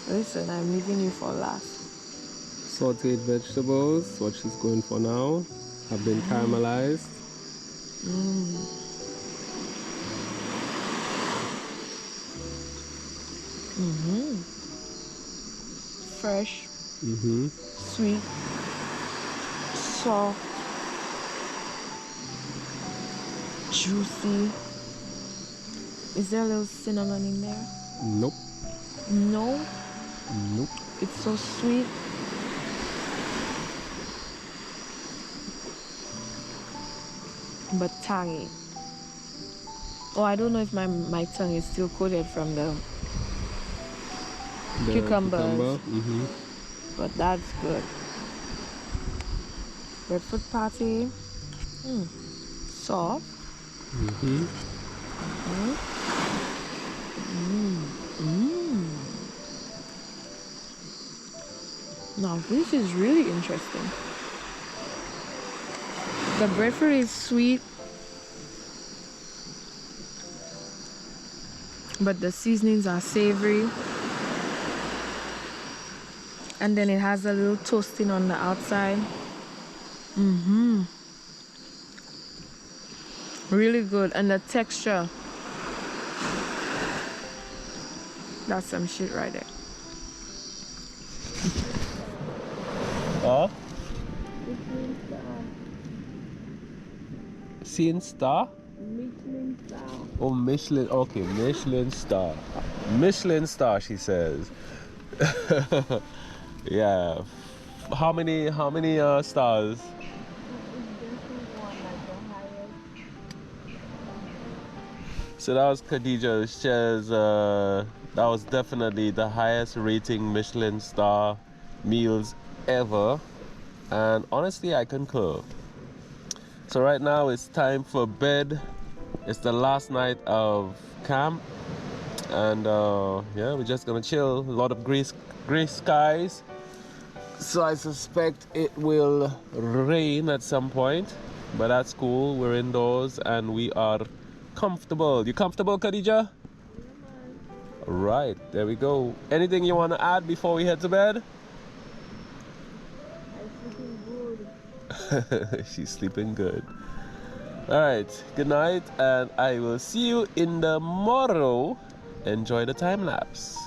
Listen, I'm leaving you for last. Sauteed vegetables, what she's going for now, have been caramelized. Fresh, sweet, soft, juicy. Is there a little cinnamon in there? Nope. No? Nope. It's so sweet. But tangy. Oh, I don't know if my tongue is still coated from the cucumbers. But that's good. Breadfruit patty. Soft. Now this is really interesting. The breadfruit is sweet, but the seasonings are savory. And then it has a little toasting on the outside. Really good. And the texture, that's some shit right there. Seeing star? Michelin star. Oh, Michelin. Okay, Michelin star. Michelin star, she says. Yeah. How many stars? So that was Khadija. She says that was definitely the highest rating Michelin star meals ever. And honestly, I concur. So right now it's time for bed. It's the last night of camp. And yeah, we're just gonna chill. A lot of gray skies. So I suspect it will rain at some point. But that's cool. We're indoors and we are comfortable. You comfortable, Khadija? Right, there we go. Anything you want to add before we head to bed? She's sleeping good. All right, good night, and I will see you in the morrow. Enjoy the time lapse.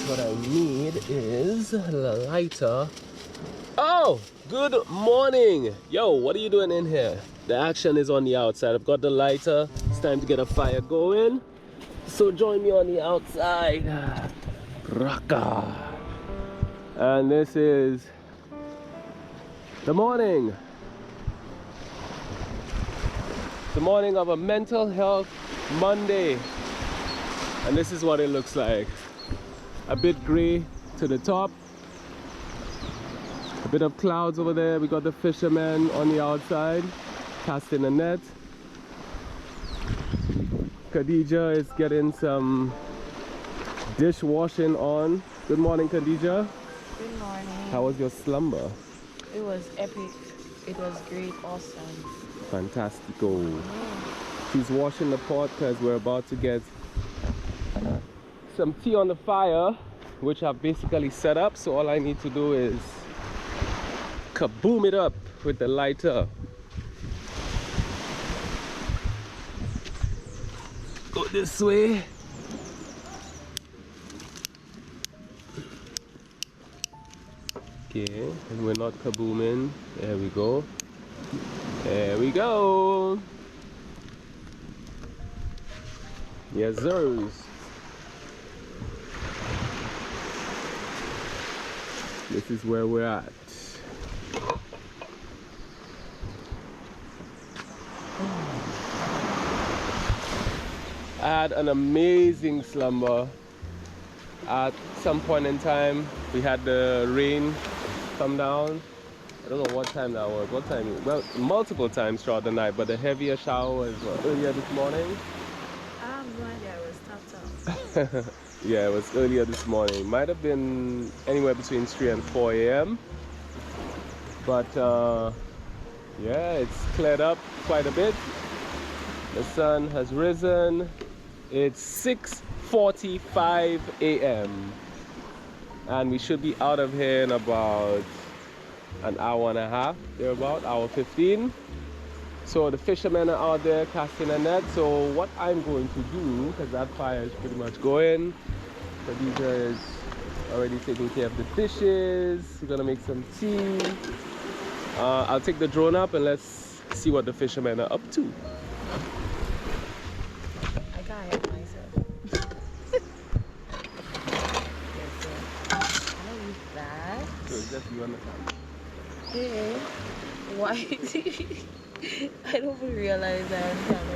what I need is a lighter. Oh, good morning. Yo, what are you doing in here? The action is on the outside. I've got the lighter. It's time to get a fire going. So join me on the outside. Raka. And this is the morning. The morning of a mental health Monday. And this is what it looks like. A bit gray to the top. A bit of clouds over there. We got the fishermen on the outside casting a net. Khadija is getting some dishwashing on. Good morning, Khadija. Good morning. How was your slumber? It was epic. It was great. Awesome. Fantastico. She's washing the pot because we're about to get some tea on the fire, which I've basically set up. So all I need to do is kaboom it up with the lighter. Go this way. Okay, and we're not kabooming. There we go. There we go. Yes, sirs. This is where we're at. I had an amazing slumber. At some point in time, we had the rain come down. I don't know what time that was. What time? Well, multiple times throughout the night, but the heavier shower was earlier this morning. I have no idea. I was tapped out. Yeah, it was earlier this morning. Might have been anywhere between 3 and 4 a.m. But yeah, it's cleared up quite a bit. The sun has risen. It's 6:45 a.m. and we should be out of here in about an hour and a half, thereabout, hour 15. So the fishermen are out there casting a net. So what I'm going to do, because that fire is pretty much going, Khadija is already taking care of the dishes. We're gonna make some tea. I'll take the drone up and let's see what the fishermen are up to. I can't help myself. I'm gonna use that. So it's just you on the camera. Hey, why? I don't even realize that I'm camera.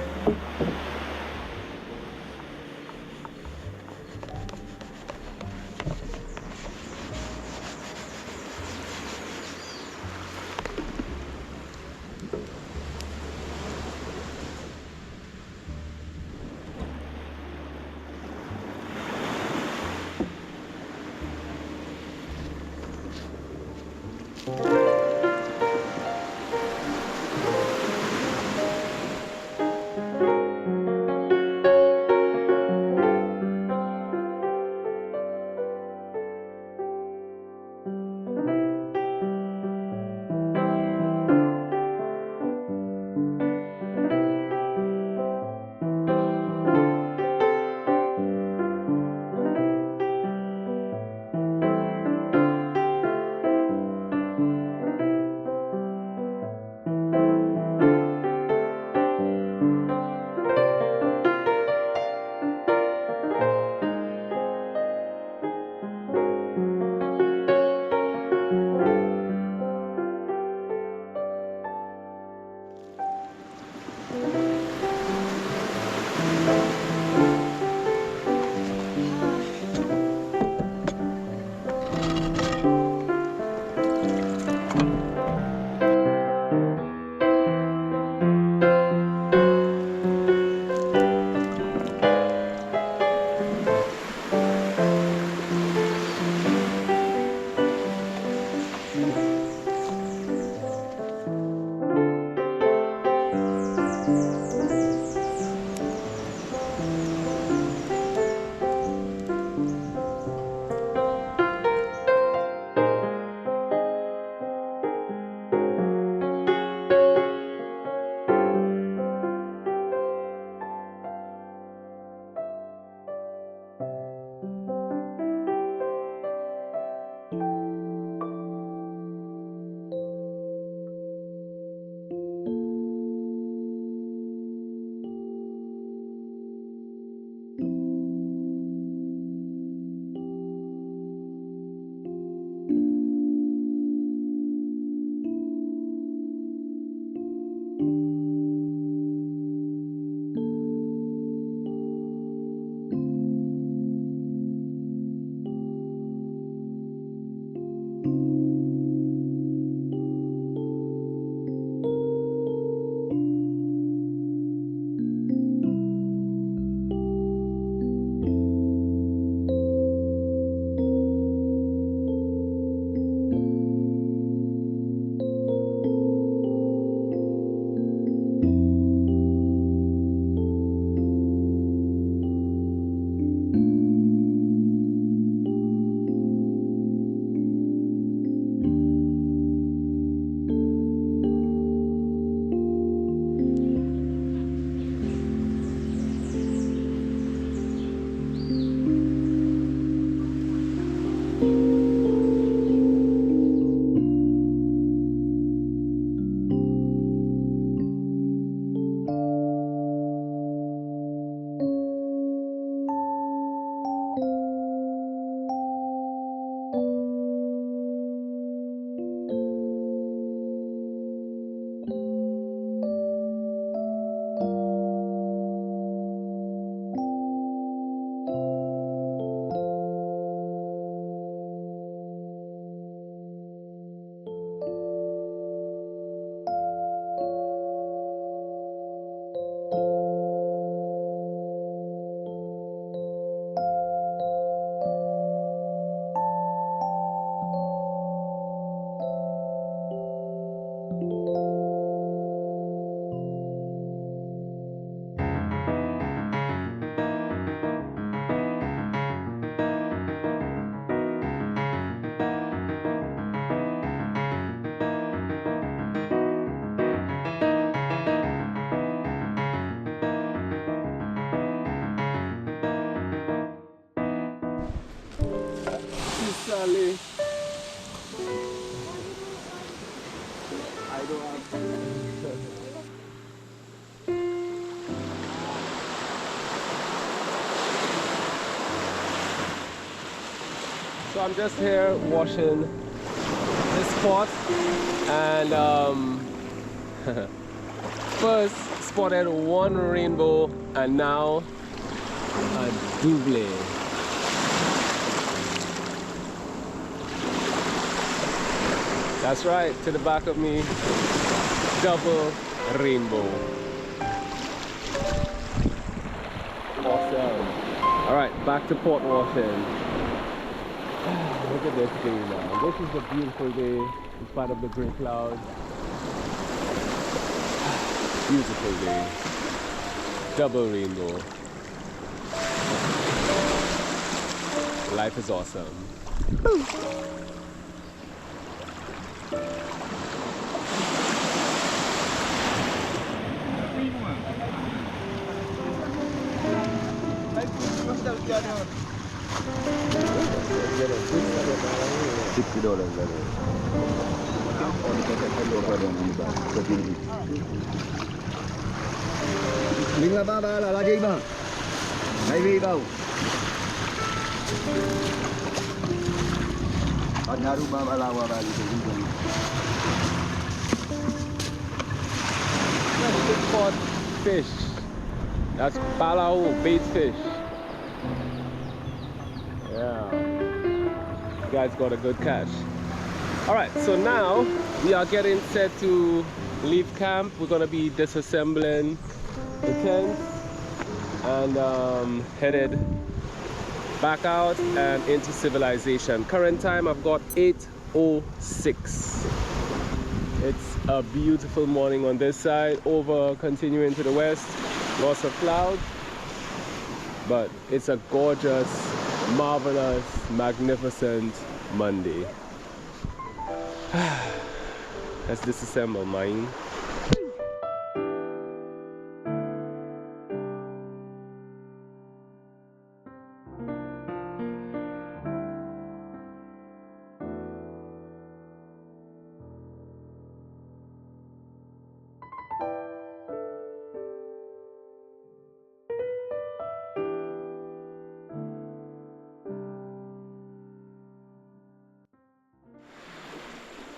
Finally. I don't have. So I'm just here washing this pot and first spotted one rainbow and now a double. That's right, to the back of me, double rainbow. Awesome. All right, back to pot washing. Look at this day now. This is a beautiful day in spite of the gray clouds. Beautiful day. Double rainbow. Life is awesome. Mình là ba là gì mà? Đây vì đâu? Nhà rumah malah wabah itu juga. That's big pot fish. That's palau bait fish. Yeah. You guys got a good catch. Alright, so now we are getting set to leave camp. We're gonna be disassembling the tent and headed back out and into civilization. Current time I've got 8:06. It's a beautiful morning on this side, over continuing to the west, lots of clouds, but it's a gorgeous, marvelous, magnificent Monday. Let's disassemble mine.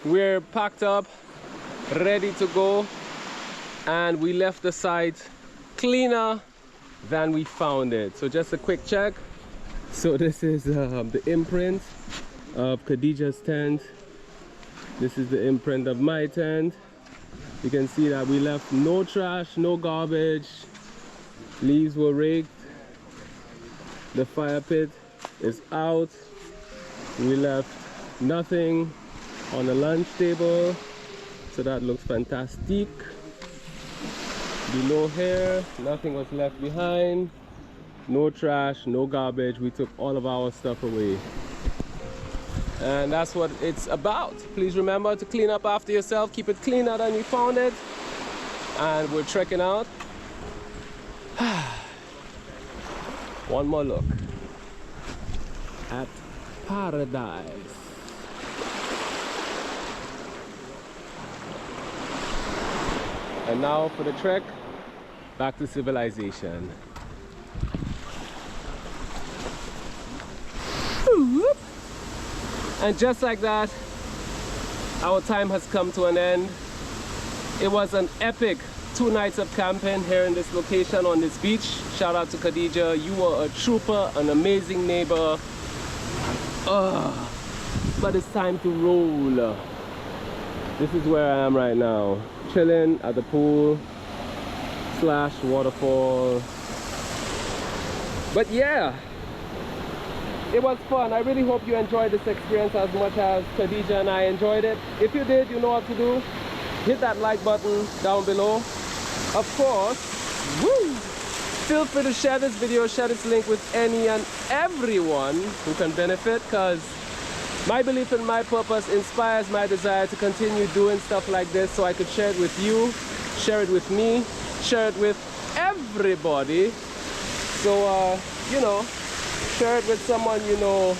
We're packed up, ready to go, and we left the site cleaner than we found it. So just a quick check. So this is the imprint of Khadija's tent. This is the imprint of my tent. You can see that we left no trash, no garbage. Leaves were raked. The fire pit is out. We left nothing on the lunch table, so that looks fantastic. Below here, nothing was left behind. No trash, no garbage. We took all of our stuff away. And that's what it's about. Please remember to clean up after yourself. Keep it cleaner than you found it. And we're trekking out. One more look at paradise. And now for the trek back to civilization. And just like that, our time has come to an end. It was an epic 2 nights of camping here in this location on this beach. Shout out to Khadija. You were a trooper, an amazing neighbor. But it's time to roll. This is where I am right now, chilling at the pool / waterfall. But yeah, it was fun. I really hope you enjoyed this experience as much as Khadija and I enjoyed it. If you did, you know what to do. Hit that like button down below. Of course, feel free to share this video, share this link with any and everyone who can benefit, because my belief in my purpose inspires my desire to continue doing stuff like this, so I could share it with you, share it with me, share it with everybody. So, you know, share it with someone you know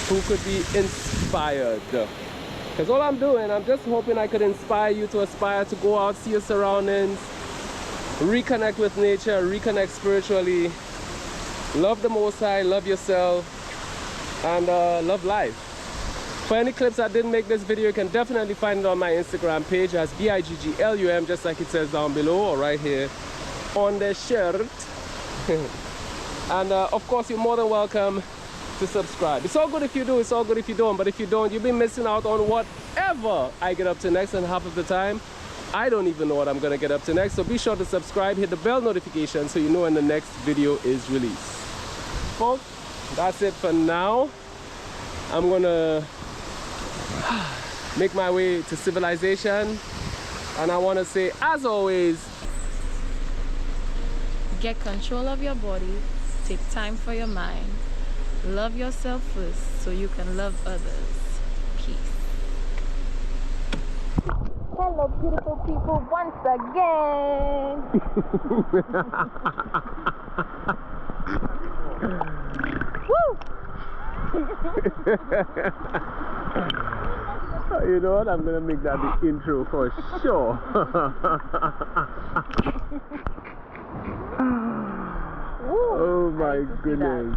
who could be inspired. Because all I'm doing, I'm just hoping I could inspire you to aspire to go out, see your surroundings, reconnect with nature, reconnect spiritually, love the Most High, love yourself, and love life. For any clips I didn't make this video, you can definitely find it on my Instagram page as BIGGLUM, just like it says down below or right here on the shirt. And of course, you're more than welcome to subscribe. It's all good if you do, it's all good if you don't, but if you don't, you'll be missing out on whatever I get up to next, and half of the time I don't even know what I'm gonna get up to next. So be sure to subscribe, hit the bell notification so you know when the next video is released. Folks, that's it for now. I'm gonna make my way to civilization, and I want to say, as always, Get control of your body, take time for your mind, love yourself first so you can love others. Peace. Hello, beautiful people, once again. Woo! You know what? I'm gonna make that the intro for sure. Oh my goodness.